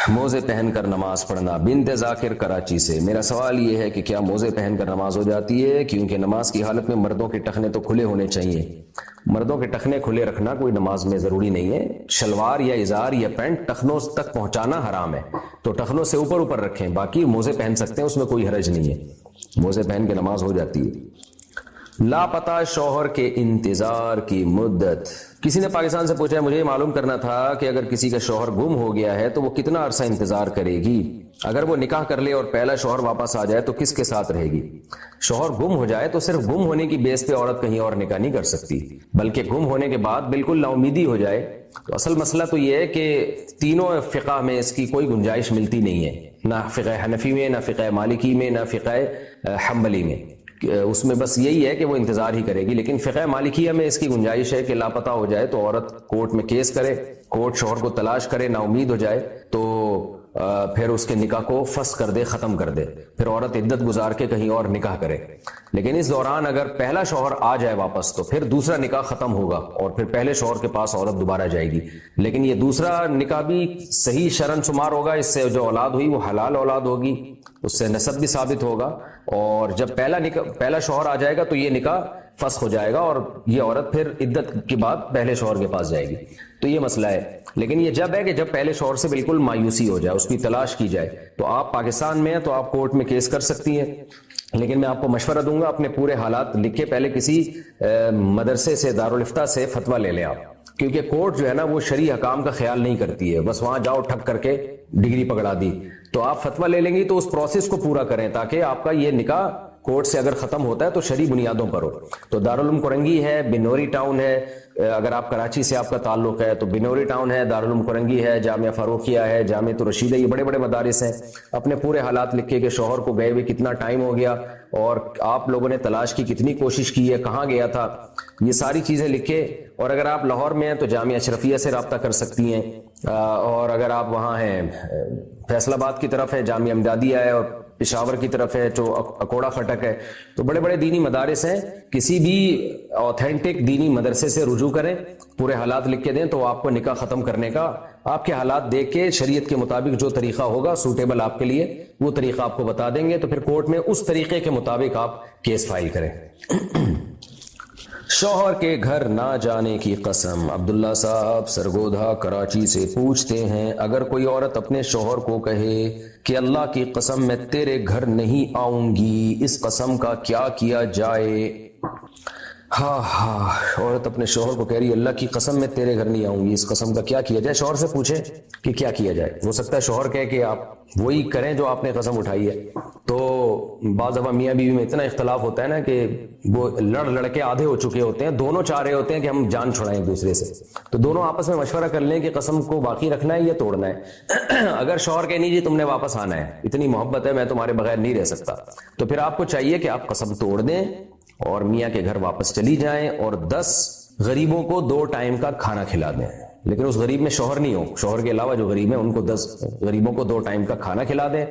Speaker 2: موزے پہن کر نماز پڑھنا, بنت ذاکر کراچی سے. میرا سوال یہ ہے کہ کیا موزے پہن کر نماز ہو جاتی ہے؟ کیونکہ نماز کی حالت میں مردوں کے ٹخنے تو کھلے ہونے چاہیے. مردوں کے ٹخنے کھلے رکھنا کوئی نماز میں ضروری نہیں ہے. شلوار یا ازار یا پینٹ ٹخنوں تک پہنچانا حرام ہے, تو ٹخنوں سے اوپر رکھیں. باقی موزے پہن سکتے ہیں, اس میں کوئی حرج نہیں ہے, موزے پہن کے نماز ہو جاتی ہے. لاپتہ شوہر کے انتظار کی مدت. کسی نے پاکستان سے پوچھا ہے, مجھے معلوم کرنا تھا کہ اگر کسی کا شوہر گم ہو گیا ہے تو وہ کتنا عرصہ انتظار کرے گی؟ اگر وہ نکاح کر لے اور پہلا شوہر واپس آ جائے تو کس کے ساتھ رہے گی؟ شوہر گم ہو جائے تو صرف گم ہونے کی بیس پہ عورت کہیں اور نکاح نہیں کر سکتی, بلکہ گم ہونے کے بعد بالکل نا امیدی ہو جائے تو اصل مسئلہ تو یہ ہے کہ تینوں فقہ میں اس کی کوئی گنجائش ملتی نہیں ہے, نہ فقہ حنفی میں, نہ فقہ مالکی میں, نہ فقہ حنبلی میں. اس میں بس یہی ہے کہ وہ انتظار ہی کرے گی. لیکن فقہ مالکیہ میں اس کی گنجائش ہے کہ لاپتہ ہو جائے تو عورت کورٹ میں کیس کرے, کورٹ شوہر کو تلاش کرے, نا امید ہو جائے تو پھر اس کے نکاح کو فسخ کر دے, ختم کر دے, پھر عورت عدت گزار کے کہیں اور نکاح کرے. لیکن اس دوران اگر پہلا شوہر آ جائے واپس تو پھر دوسرا نکاح ختم ہوگا اور پھر پہلے شوہر کے پاس عورت دوبارہ جائے گی. لیکن یہ دوسرا نکاح بھی صحیح شرعن شمار ہوگا, اس سے جو اولاد ہوئی وہ حلال اولاد ہوگی, اس سے نسب بھی ثابت ہوگا. اور جب پہلا شوہر آ جائے گا تو یہ نکاح فسخ ہو جائے گا اور یہ عورت پھر عدت کے بعد پہلے شوہر کے پاس جائے گی. تو یہ مسئلہ ہے. لیکن یہ جب ہے کہ جب پہلے شوہر سے بالکل مایوسی ہو جائے, اس کی تلاش کی جائے. تو آپ پاکستان میں ہیں تو آپ کورٹ میں کیس کر سکتی ہیں, لیکن میں آپ کو مشورہ دوں گا اپنے پورے حالات لکھ کے پہلے کسی مدرسے سے, دارالفتہ سے فتویٰ لے لیں آپ, کیونکہ کورٹ جو ہے نا وہ شرعی حکام کا خیال نہیں کرتی ہے, بس وہاں جاؤ ٹھک کر کے ڈگری پکڑا دی. تو آپ فتویٰ لے لیں گی تو اس پروسیس کو پورا کریں تاکہ آپ کا یہ نکاح کورٹ سے اگر ختم ہوتا ہے تو شرعی بنیادوں پر ہو. تو دارالعلوم کرنگی ہے, بنوری ٹاؤن ہے, اگر آپ کراچی سے آپ کا تعلق ہے تو بنوری ٹاؤن ہے, دارالعلوم کرنگی ہے, جامعہ فاروقیہ ہے, جامعہ رشیدہ, یہ بڑے بڑے مدارس ہیں. اپنے پورے حالات لکھے کہ شوہر کو گئے ہوئے کتنا ٹائم ہو گیا اور آپ لوگوں نے تلاش کی کتنی کوشش کی ہے, کہاں گیا تھا, یہ ساری چیزیں لکھے. اور اگر آپ لاہور میں ہیں تو جامعہ اشرفیہ سے رابطہ کر سکتی ہیں, اور اگر آپ وہاں ہیں فیصل آباد کی طرف ہے جامعہ امدادیہ ہے, اور پشاور کی طرف ہے جو اکوڑا خٹک ہے. تو بڑے بڑے دینی مدارس ہیں, کسی بھی آتھینٹک دینی مدرسے سے رجوع کریں, پورے حالات لکھ کے دیں تو آپ کو نکاح ختم کرنے کا آپ کے حالات دیکھ کے شریعت کے مطابق جو طریقہ ہوگا سوٹیبل آپ کے لیے وہ طریقہ آپ کو بتا دیں گے. تو پھر کورٹ میں اس طریقے کے مطابق آپ کیس فائل کریں. شوہر کے گھر نہ جانے کی قسم. عبداللہ صاحب سرگودھا کراچی سے پوچھتے ہیں, اگر کوئی عورت اپنے شوہر کو کہے کہ اللہ کی قسم میں تیرے گھر نہیں آؤں گی, اس قسم کا کیا کیا جائے؟ عورت اپنے شوہر کو کہہ رہی ہے اللہ کی قسم میں تیرے گھر نہیں آؤں گی, اس قسم کا کیا کیا جائے؟ شوہر سے پوچھے کہ کیا کیا جائے. ہو سکتا ہے شوہر کہے کہ آپ وہی کریں جو آپ نے قسم اٹھائی ہے. تو بعض دفعہ میاں بیوی میں اتنا اختلاف ہوتا ہے نا کہ وہ لڑ کے آدھے ہو چکے ہوتے ہیں, دونوں چاہ رہے ہوتے ہیں کہ ہم جان چھڑائیں ایک دوسرے سے. تو دونوں آپس میں مشورہ کر لیں کہ قسم کو باقی رکھنا ہے یا توڑنا ہے. اگر شوہر کہ نہیں جی تم نے واپس آنا ہے, اتنی محبت ہے, میں تمہارے بغیر نہیں رہ سکتا, تو پھر آپ کو چاہیے کہ آپ قسم توڑ دیں اور میاں کے گھر واپس چلی جائیں اور 10 غریبوں کو 2 ٹائم کا کھانا کھلا دیں. لیکن اس غریب میں شوہر نہیں ہو, شوہر کے علاوہ جو غریب ہیں ان کو 10 غریبوں کو 2 ٹائم کا کھانا کھلا دیں.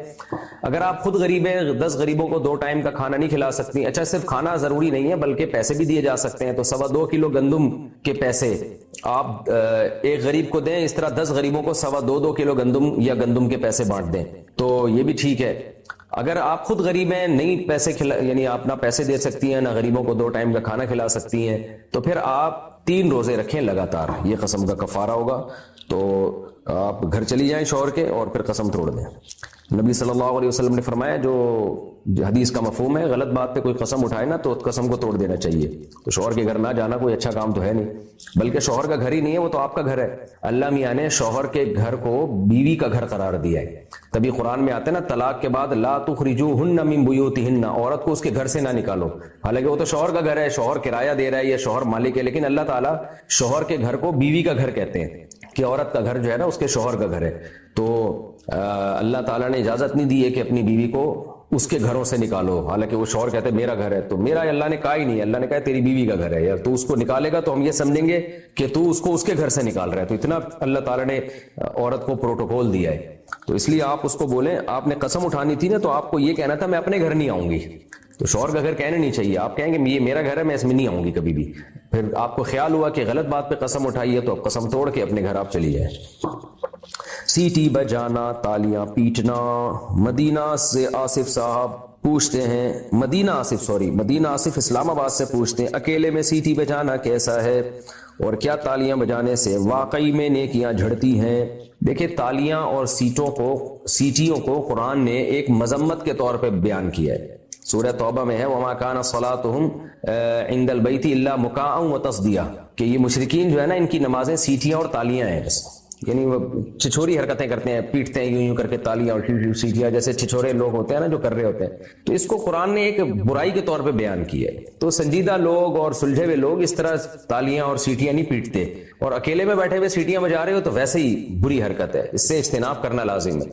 Speaker 2: اگر آپ خود غریب ہیں, 10 غریبوں کو 2 ٹائم کا کھانا نہیں کھلا سکتی, اچھا صرف کھانا ضروری نہیں ہے بلکہ پیسے بھی دیے جا سکتے ہیں, تو 2.25 کلو گندم کے پیسے آپ ایک غریب کو دیں, اس طرح 10 غریبوں کو 2.25 کلو گندم یا گندم کے پیسے بانٹ دیں, تو یہ بھی ٹھیک ہے. اگر آپ خود غریب ہیں, نہیں پیسے یعنی آپ نہ پیسے دے سکتی ہیں نہ غریبوں کو 2 ٹائم کا کھانا کھلا سکتی ہیں, تو پھر آپ 3 روزے رکھیں لگاتار, یہ قسم کا کفارہ ہوگا. تو آپ گھر چلی جائیں شوہر کے اور پھر قسم توڑ دیں. نبی صلی اللہ علیہ وسلم نے فرمایا, جو حدیث کا مفہوم ہے, غلط بات پہ کوئی قسم اٹھائے نا تو قسم کو توڑ دینا چاہیے. تو شوہر کے گھر نہ جانا کوئی اچھا کام تو ہے نہیں, بلکہ شوہر کا گھر ہی نہیں ہے, وہ تو آپ کا گھر ہے. اللہ میاں نے شوہر کے گھر کو بیوی کا گھر قرار دیا ہے. تبھی قرآن میں آتے نا طلاق کے بعد لا تخرجوہن من بیوتہن, عورت کو اس کے گھر سے نہ نکالو. حالانکہ وہ تو شوہر کا گھر ہے, شوہر کرایہ دے رہا ہے یا شوہر مالک ہے, لیکن اللہ تعالیٰ شوہر کے گھر کو بیوی کا گھر کہتے ہیں کہ عورت کا گھر جو ہے نا اس کے شوہر کا گھر ہے. تو اللہ تعالیٰ نے اجازت نہیں دی ہے کہ اپنی بیوی کو اس کے گھروں سے نکالو, حالانکہ وہ شوہر کہتے ہیں میرا گھر ہے. تو میرا اللہ نے کہا ہی نہیں, اللہ نے کہا تیری بیوی کا گھر ہے, یا تو اس کو نکالے گا تو ہم یہ سمجھیں گے کہ تو اس کو اس کے گھر سے نکال رہا ہے. تو اتنا اللہ تعالیٰ نے عورت کو پروٹوکول دیا ہے. تو اس لیے آپ اس کو بولیں, آپ نے قسم اٹھانی تھی نا تو آپ کو یہ کہنا تھا میں اپنے گھر نہیں آؤں گی. تو شوہر کا گھر کہنے نہیں چاہیے, آپ کہیں گے یہ میرا گھر ہے, میں اس میں نہیں آؤں گی کبھی بھی. پھر آپ کو خیال ہوا کہ غلط بات پہ قسم اٹھائی ہے تو آپ قسم توڑ کے اپنے گھر آپ چلی جائیں. سیٹی بجانا, تالیاں پیٹنا. مدینہ سے آصف صاحب پوچھتے ہیں, مدینہ آصف اسلام آباد سے پوچھتے ہیں, اکیلے میں سیٹی بجانا کیسا ہے اور کیا تالیاں بجانے سے واقعی میں نیکیاں جھڑتی ہیں؟ دیکھیں, تالیاں اور سیٹیوں کو قرآن نے ایک مذمت کے طور پہ بیان کیا ہے. سورہ توبہ میں ہے وما کان صلاتهم عند البیت الا مکاء وتصدیہ, کہ یہ مشرکین جو ہے نا ان کی نمازیں سیٹیاں اور تالیاں ہیں بس, یعنی وہ چھچوری حرکتیں کرتے ہیں, پیٹتے ہیں یوں کر کے تالیاں اور سیٹیاں, جیسے چھچورے لوگ ہوتے ہیں نا جو کر رہے ہوتے ہیں. تو اس کو قرآن نے ایک برائی کے طور پہ بیان کیا ہے. تو سنجیدہ لوگ اور سلجھے ہوئے لوگ اس طرح تالیاں اور سیٹیاں نہیں پیٹتے, اور اکیلے میں بیٹھے ہوئے سیٹیاں بجا رہے ہو تو ویسے ہی بری حرکت ہے, اس سے اجتناب کرنا لازم ہے.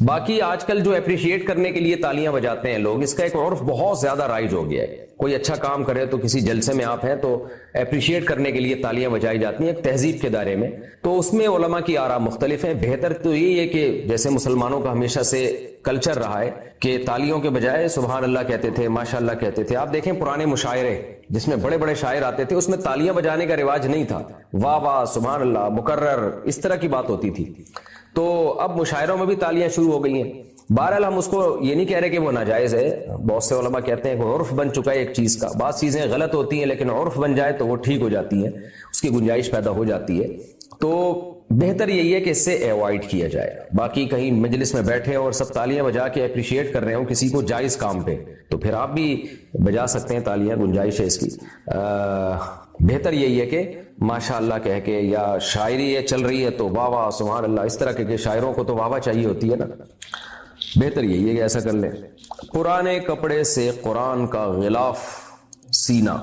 Speaker 2: باقی آج کل جو اپریشیٹ کرنے کے لیے تالیاں بجاتے ہیں لوگ, اس کا ایک عرف بہت زیادہ رائج ہو گیا ہے. کوئی اچھا کام کرے تو کسی جلسے میں آپ ہیں تو اپریشیٹ کرنے کے لیے تالیاں بجائی جاتی ہیں ایک تہذیب کے دائرے میں. تو اس میں علماء کی آراء مختلف ہیں. بہتر تو یہی ہے کہ جیسے مسلمانوں کا ہمیشہ سے کلچر رہا ہے کہ تالیوں کے بجائے سبحان اللہ کہتے تھے, ماشاء اللہ کہتے تھے. آپ دیکھیں پرانے مشاعرے جس میں بڑے بڑے شاعر آتے تھے, اس میں تالیاں بجانے کا رواج نہیں تھا. واہ واہ, سبحان اللہ, مکرر, اس طرح کی بات ہوتی تھی. تو اب مشاعروں میں بھی تالیاں شروع ہو گئی ہیں. بہرحال ہم اس کو یہ نہیں کہہ رہے کہ وہ ناجائز ہے. بہت سے علماء کہتے ہیں کہ عرف بن چکا ہے ایک چیز کا. بعض چیزیں غلط ہوتی ہیں لیکن عرف بن جائے تو وہ ٹھیک ہو جاتی ہیں, اس کی گنجائش پیدا ہو جاتی ہے. تو بہتر یہی ہے کہ اس سے ایوائڈ کیا جائے. باقی کہیں مجلس میں بیٹھے اور سب تالیاں بجا کے اپریشیٹ کر رہے ہوں کسی کو جائز کام پہ, تو پھر آپ بھی بجا سکتے ہیں تالیاں, گنجائش ہے اس کی. بہتر یہی ہے کہ ماشاء اللہ کہہ کے, یا شاعری ہے چل رہی ہے تو واہ واہ سبحان اللہ, اس طرح کے شاعروں کو تو واہ واہ چاہیے ہوتی ہے نا. بہتر یہی ہے کہ ایسا کر لیں. پرانے کپڑے سے قرآن کا غلاف سینا.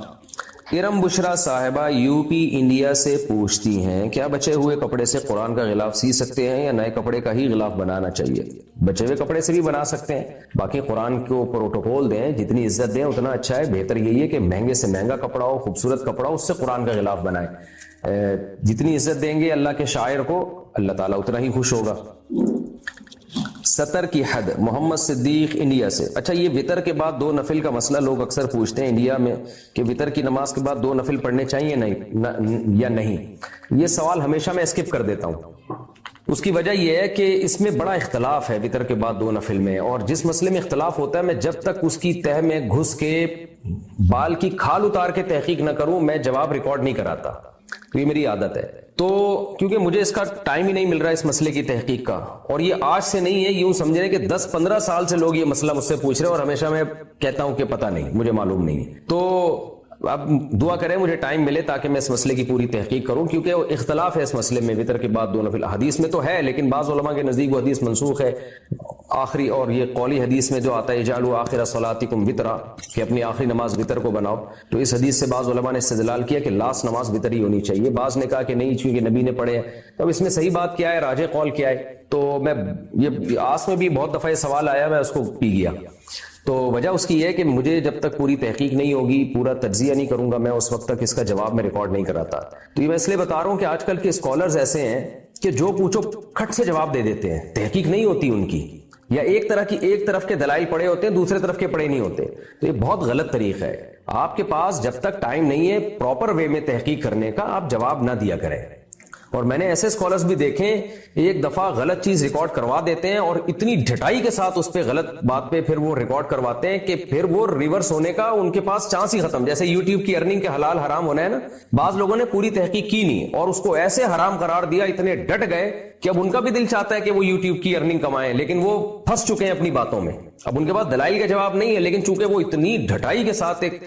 Speaker 2: ارم بشرا صاحبہ یو پی انڈیا سے پوچھتی ہیں کیا بچے ہوئے کپڑے سے قرآن کا غلاف سی سکتے ہیں یا نئے کپڑے کا ہی غلاف بنانا چاہیے؟ بچے ہوئے کپڑے سے بھی بنا سکتے ہیں. باقی قرآن کو پروٹوکول دیں, جتنی عزت دیں اتنا اچھا ہے. بہتر یہی ہے کہ مہنگے سے مہنگا کپڑا ہو, خوبصورت کپڑا ہو, اس سے قرآن کا غلاف بنائیں. جتنی عزت دیں گے اللہ کے شاعر کو, اللہ تعالیٰ اتنا ہی خوش ہوگا. سطر کی حد. محمد صدیق انڈیا سے. اچھا, یہ وطر کے بعد 2 نفل کا مسئلہ لوگ اکثر پوچھتے ہیں انڈیا میں کہ وطر کی نماز کے بعد 2 نفل پڑھنے چاہیے یا نہیں. یہ سوال ہمیشہ میں اسکپ کر دیتا ہوں. اس کی وجہ یہ ہے کہ اس میں بڑا اختلاف ہے وطر کے بعد 2 نفل میں, اور جس مسئلے میں اختلاف ہوتا ہے میں جب تک اس کی تہ میں گھس کے بال کی کھال اتار کے تحقیق نہ کروں میں جواب ریکارڈ نہیں کراتا. یہ میری عادت ہے. تو کیونکہ مجھے اس کا ٹائم ہی نہیں مل رہا اس مسئلے کی تحقیق کا, اور یہ آج سے نہیں ہے, یوں سمجھ رہے کہ 10-15 سال سے لوگ یہ مسئلہ مجھ سے پوچھ رہے ہیں, اور ہمیشہ میں کہتا ہوں کہ پتہ نہیں, مجھے معلوم نہیں. تو اب دعا کریں مجھے ٹائم ملے تاکہ میں اس مسئلے کی پوری تحقیق کروں, کیونکہ اختلاف ہے اس مسئلے میں وطر کے بعد 2 نفل. حدیث میں تو ہے لیکن بعض علماء کے نزدیک وہ حدیث منسوخ ہے آخری, اور یہ قولی حدیث میں جو آتا ہے اجعلوا آخر صلاتکم وطرا, کہ اپنی آخری نماز وطر کو بناؤ. تو اس حدیث سے بعض علماء نے استدلال کیا کہ لاسٹ نماز وطر ہی ہونی چاہیے. بعض نے کہا کہ نہیں چونکہ نبی نے پڑھے. تو اب اس میں صحیح بات کیا ہے, راجح قول کیا ہے؟ تو میں یہ آس میں بھی بہت دفعہ یہ سوال آیا, میں اس کو پی گیا. تو وجہ اس کی ہے کہ مجھے جب تک پوری تحقیق نہیں ہوگی, پورا تجزیہ نہیں کروں گا میں, اس وقت تک اس کا جواب میں ریکارڈ نہیں کراتا. تو یہ میں اس لیے بتا رہا ہوں کہ آج کل کے اسکالرز ایسے ہیں کہ جو پوچھو کھٹ سے جواب دے دیتے ہیں, تحقیق نہیں ہوتی ان کی, یا ایک طرف کے دلائل پڑے ہوتے ہیں, دوسرے طرف کے پڑے نہیں ہوتے. تو یہ بہت غلط طریقہ ہے. آپ کے پاس جب تک ٹائم نہیں ہے پراپر وے میں تحقیق کرنے کا, آپ جواب نہ دیا کریں. اور میں نے ایسے اسکالرز بھی دیکھیں ایک دفعہ غلط چیز ریکارڈ کروا دیتے ہیں اور اتنی ڈھٹائی کے ساتھ اس پہ غلط بات پہ پھر وہ ریکارڈ کرواتے ہیں کہ پھر وہ ریورس ہونے کا ان کے پاس چانس ہی ختم. جیسے یوٹیوب کی ارننگ کے حلال حرام ہونا ہے نا, بعض لوگوں نے پوری تحقیق کی نہیں اور اس کو ایسے حرام قرار دیا, اتنے ڈٹ گئے کہ اب ان کا بھی دل چاہتا ہے کہ وہ یوٹیوب کی ارننگ کمائیں, لیکن وہ پھنس چکے ہیں اپنی باتوں میں. اب ان کے پاس دلائل کا جواب نہیں ہے, لیکن چونکہ وہ اتنی ڈھٹائی کے ساتھ ایک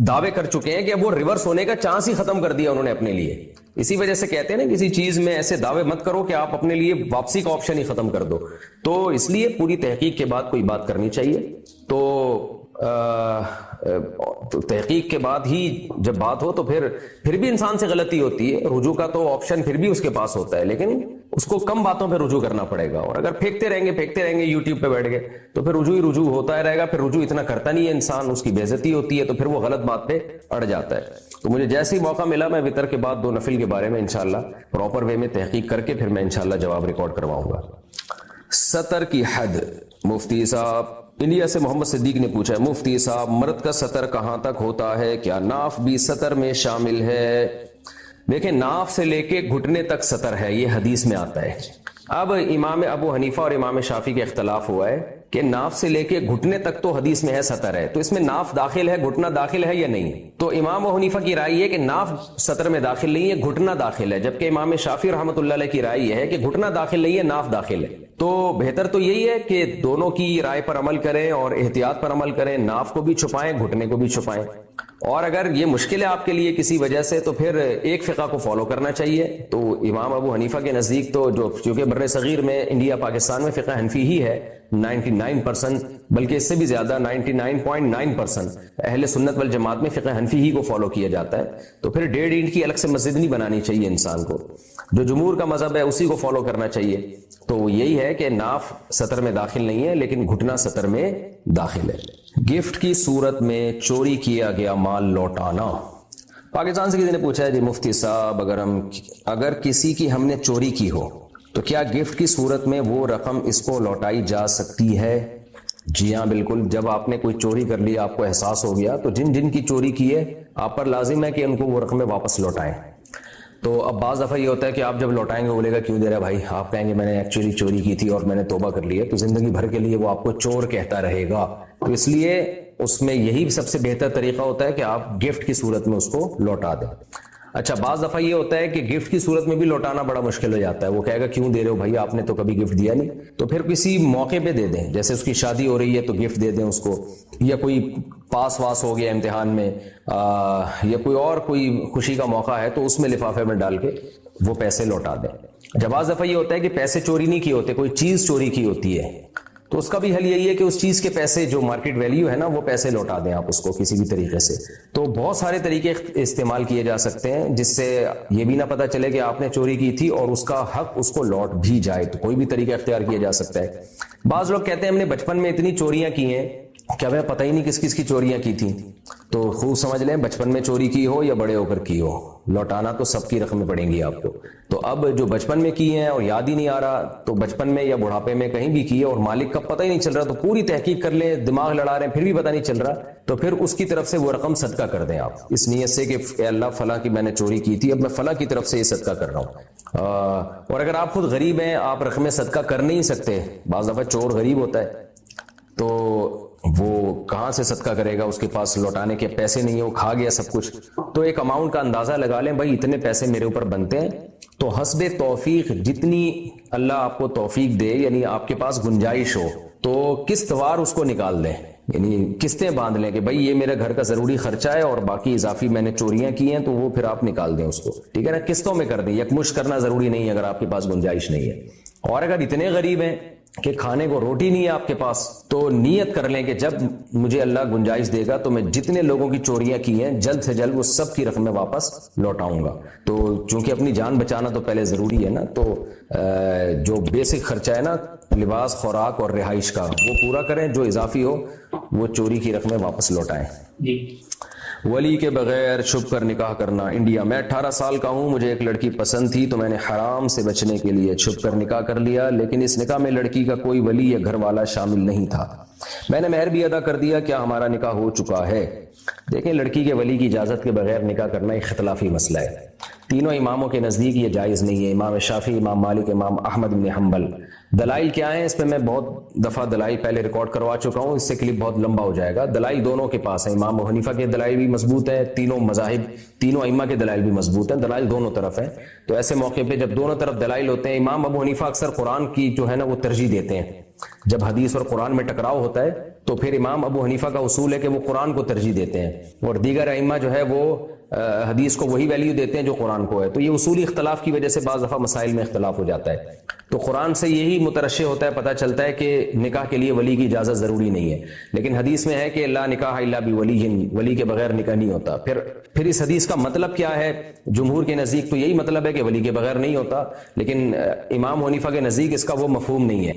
Speaker 2: دعوے کر چکے ہیں کہ اب وہ ریورس ہونے کا چانس ہی ختم کر دیا انہوں نے اپنے لیے. اسی وجہ سے کہتے ہیں نا کسی چیز میں ایسے دعوے مت کرو کہ آپ اپنے لیے واپسی کا آپشن ہی ختم کر دو. تو اس لیے پوری تحقیق کے بعد کوئی بات کرنی چاہیے. تو تحقیق کے بعد ہی جب بات ہو تو پھر بھی انسان سے غلطی ہوتی ہے, رجوع کا تو آپشن پھر بھی اس کے پاس ہوتا ہے, لیکن اس کو کم باتوں پہ رجوع کرنا پڑے گا. اور اگر پھینکتے رہیں گے یوٹیوب پہ بیٹھ گئے تو پھر رجوع ہوتا ہی رہے گا. پھر رجوع اتنا کرتا نہیں ہے انسان, اس کی بے عزتی ہوتی ہے, تو پھر وہ غلط بات پہ اڑ جاتا ہے. تو مجھے جیسے ہی موقع ملا میں وطر کے بعد 2 نفل کے بارے میں انشاءاللہ پراپر وے میں تحقیق کر کے پھر میں انشاءاللہ جواب ریکارڈ کرواؤں گا. سطر کی حد. مفتی صاحب انڈیا سے محمد صدیق نے پوچھا ہے, مفتی صاحب مرد کا سطر کہاں تک ہوتا ہے, کیا ناف بھی سطر میں شامل ہے؟ دیکھیں ناف سے لے کے گھٹنے تک سطر ہے, یہ حدیث میں آتا ہے. اب امام ابو حنیفہ اور امام شافعی کے اختلاف ہوا ہے کہ ناف سے لے کے گھٹنے تک تو حدیث میں ہے سطر ہے, تو اس میں ناف داخل ہے, گھٹنا داخل ہے یا نہیں؟ تو امام ابو حنیفہ کی رائے ہے کہ ناف سطر میں داخل نہیں ہے, گھٹنا داخل ہے, جبکہ امام شافعی رحمۃ اللہ علیہ کی رائے ہے کہ گھٹنا داخل نہیں ہے, ناف داخل ہے. تو بہتر تو یہی ہے کہ دونوں کی رائے پر عمل کریں اور احتیاط پر عمل کریں, ناف کو بھی چھپائیں, گھٹنے کو بھی چھپائیں. اور اگر یہ مشکل ہے آپ کے لیے کسی وجہ سے تو پھر ایک فقہ کو فالو کرنا چاہیے. تو امام ابو حنیفہ کے نزدیک تو جو چونکہ بر صغیر میں انڈیا پاکستان میں فقہ حنفی ہی ہے 99%, بلکہ اس سے بھی زیادہ 99.9% اہل سنت والجماعت میں فقہ حنفی ہی کو فالو کیا جاتا ہے. تو پھر 1.5 اینٹ کی الگ سے مسجد نہیں بنانی چاہیے انسان کو. جو جمہور کا مذہب ہے اسی کو فالو کرنا چاہیے. تو یہی ہے کہ ناف سطر میں داخل نہیں ہے لیکن گھٹنا سطر میں داخل ہے. گفٹ کی صورت میں چوری کیا گیا مال لوٹانا. پاکستان سے کسی نے پوچھا ہے جی مفتی صاحب اگر کسی کی ہم نے چوری کی ہو تو کیا گفٹ کی صورت میں وہ رقم اس کو لوٹائی جا سکتی ہے؟ جی ہاں بالکل. جب آپ نے کوئی چوری کر لی آپ کو احساس ہو گیا تو جن کی چوری کی ہے آپ پر لازم ہے کہ ان کو وہ رقمیں واپس لوٹائیں. تو اب بعض دفعہ یہ ہوتا ہے کہ آپ جب لوٹائیں گے بولے گا کیوں دے رہا بھائی, آپ کہیں گے میں نے ایکچولی چوری کی تھی اور میں نے توبہ کر لی ہے, تو زندگی بھر کے لیے وہ آپ کو چور کہتا رہے گا. تو اس لیے اس میں یہی سب سے بہتر طریقہ ہوتا ہے کہ آپ گفٹ کی صورت میں اس کو لوٹا دیں. اچھا بعض دفعہ یہ ہوتا ہے کہ گفٹ کی صورت میں بھی لوٹانا بڑا مشکل ہو جاتا ہے. وہ کہے گا کیوں دے رہے ہو بھائی, آپ نے تو کبھی گفٹ دیا نہیں. تو پھر کسی موقع پہ دے دیں, جیسے اس کی شادی ہو رہی ہے تو گفٹ دے دیں اس کو, یا کوئی پاس واس ہو گیا امتحان میں, یا کوئی خوشی کا موقع ہے تو اس میں لفافے میں ڈال کے وہ پیسے لوٹا دیں. جب بعض دفعہ یہ ہوتا ہے کہ پیسے چوری نہیں کیے ہوتے, کوئی چیز چوری کی ہوتی ہے, تو اس کا بھی حل یہی ہے کہ اس چیز کے پیسے جو مارکیٹ ویلیو ہے نا وہ پیسے لوٹا دیں آپ اس کو کسی بھی طریقے سے. تو بہت سارے طریقے استعمال کیے جا سکتے ہیں جس سے یہ بھی نہ پتہ چلے کہ آپ نے چوری کی تھی اور اس کا حق اس کو لوٹ بھی جائے. تو کوئی بھی طریقہ اختیار کیا جا سکتا ہے. بعض لوگ کہتے ہیں ہم نے بچپن میں اتنی چوریاں کی ہیں کہ ہمیں پتہ ہی نہیں کس کس کی چوریاں کی تھیں. تو خوب سمجھ لیں بچپن میں چوری کی ہو یا بڑے ہو کر کی ہو, لوٹانا تو سب کی رقمیں پڑیں گی آپ کو. تو اب جو بچپن میں کی ہیں اور یاد ہی نہیں آ رہا, تو بچپن میں یا بڑھاپے میں کہیں بھی کی ہے اور مالک کا پتہ ہی نہیں چل رہا, تو پوری تحقیق کر لیں, دماغ لڑا رہے ہیں پھر بھی پتہ نہیں چل رہا, تو پھر اس کی طرف سے وہ رقم صدقہ کر دیں آپ, اس نیت سے کہ اے اللہ فلاں کی میں نے چوری کی تھی, اب میں فلاں کی طرف سے یہ صدقہ کر رہا ہوں. اور اگر آپ خود غریب ہیں, آپ رقمیں صدقہ کر نہیں سکتے, بعض دفعہ چور غریب ہوتا ہے تو وہ کہاں سے صدقہ کرے گا, اس کے پاس لوٹانے کے پیسے نہیں ہیں, وہ کھا گیا سب کچھ. تو ایک اماؤنٹ کا اندازہ لگا لیں, بھائی اتنے پیسے میرے اوپر بنتے ہیں, تو حسب توفیق جتنی اللہ آپ کو توفیق دے, یعنی آپ کے پاس گنجائش ہو, تو قسط وار اس کو نکال دیں, یعنی قسطیں باندھ لیں کہ بھائی یہ میرے گھر کا ضروری خرچہ ہے اور باقی اضافی میں نے چوریاں کی ہیں, تو وہ پھر آپ نکال دیں اس کو, ٹھیک ہے نا. قسطوں میں کر دیں, یکمشت کرنا ضروری نہیں ہے اگر آپ کے پاس گنجائش نہیں ہے. اور اگر اتنے غریب ہیں کہ کھانے کو روٹی نہیں ہے آپ کے پاس, تو نیت کر لیں کہ جب مجھے اللہ گنجائش دے گا تو میں جتنے لوگوں کی چوریاں کی ہیں جلد سے جلد وہ سب کی رقمیں واپس لوٹاؤں گا. تو چونکہ اپنی جان بچانا تو پہلے ضروری ہے نا, تو جو بیسک خرچہ ہے نا لباس خوراک اور رہائش کا وہ پورا کریں, جو اضافی ہو وہ چوری کی رقمیں واپس لوٹائیں. ولی کے بغیر چھپ کر نکاح کرنا. انڈیا میں 18 سال کا ہوں, مجھے ایک لڑکی پسند تھی تو میں نے حرام سے بچنے کے لیے چھپ کر نکاح کر لیا, لیکن اس نکاح میں لڑکی کا کوئی ولی یا گھر والا شامل نہیں تھا. میں نے مہر بھی ادا کر دیا, کیا ہمارا نکاح ہو چکا ہے؟ دیکھیں لڑکی کے ولی کی اجازت کے بغیر نکاح کرنا ایک اختلافی مسئلہ ہے. تینوں اماموں کے نزدیک یہ جائز نہیں ہے, امام شافعی, امام مالک, امام احمد بن حنبل. دلائل کیا ہیں اس پہ میں بہت دفعہ دلائل پہلے ریکارڈ کروا چکا ہوں, اس سے کلپ بہت لمبا ہو جائے گا. دلائل دونوں کے پاس ہیں, امام ابو حنیفہ کے دلائل بھی مضبوط ہیں, تینوں مذاہب تینوں ائمہ کے دلائل بھی مضبوط ہیں, دلائل دونوں طرف ہیں. تو ایسے موقع پہ جب دونوں طرف دلائل ہوتے ہیں, امام ابو حنیفہ اکثر قرآن کی جو ہے نا وہ ترجیح دیتے ہیں. جب حدیث اور قرآن میں ٹکراؤ ہوتا ہے تو پھر امام ابو حنیفہ کا اصول ہے کہ وہ قرآن کو ترجیح دیتے ہیں, اور دیگر ائمہ جو ہے وہ حدیث کو وہی ویلیو دیتے ہیں جو قرآن کو ہے. تو یہ اصولی اختلاف کی وجہ سے بعض دفعہ مسائل میں اختلاف ہو جاتا ہے. تو قرآن سے یہی مترشح ہوتا ہے, پتہ چلتا ہے کہ نکاح کے لیے ولی کی اجازت ضروری نہیں ہے, لیکن حدیث میں ہے کہ لا نکاح الا بولی, ولی کے بغیر نکاح نہیں ہوتا. پھر اس حدیث کا مطلب کیا ہے؟ جمہور کے نزدیک تو یہی مطلب ہے کہ ولی کے بغیر نہیں ہوتا, لیکن امام حنیفہ کے نزدیک اس کا وہ مفہوم نہیں ہے.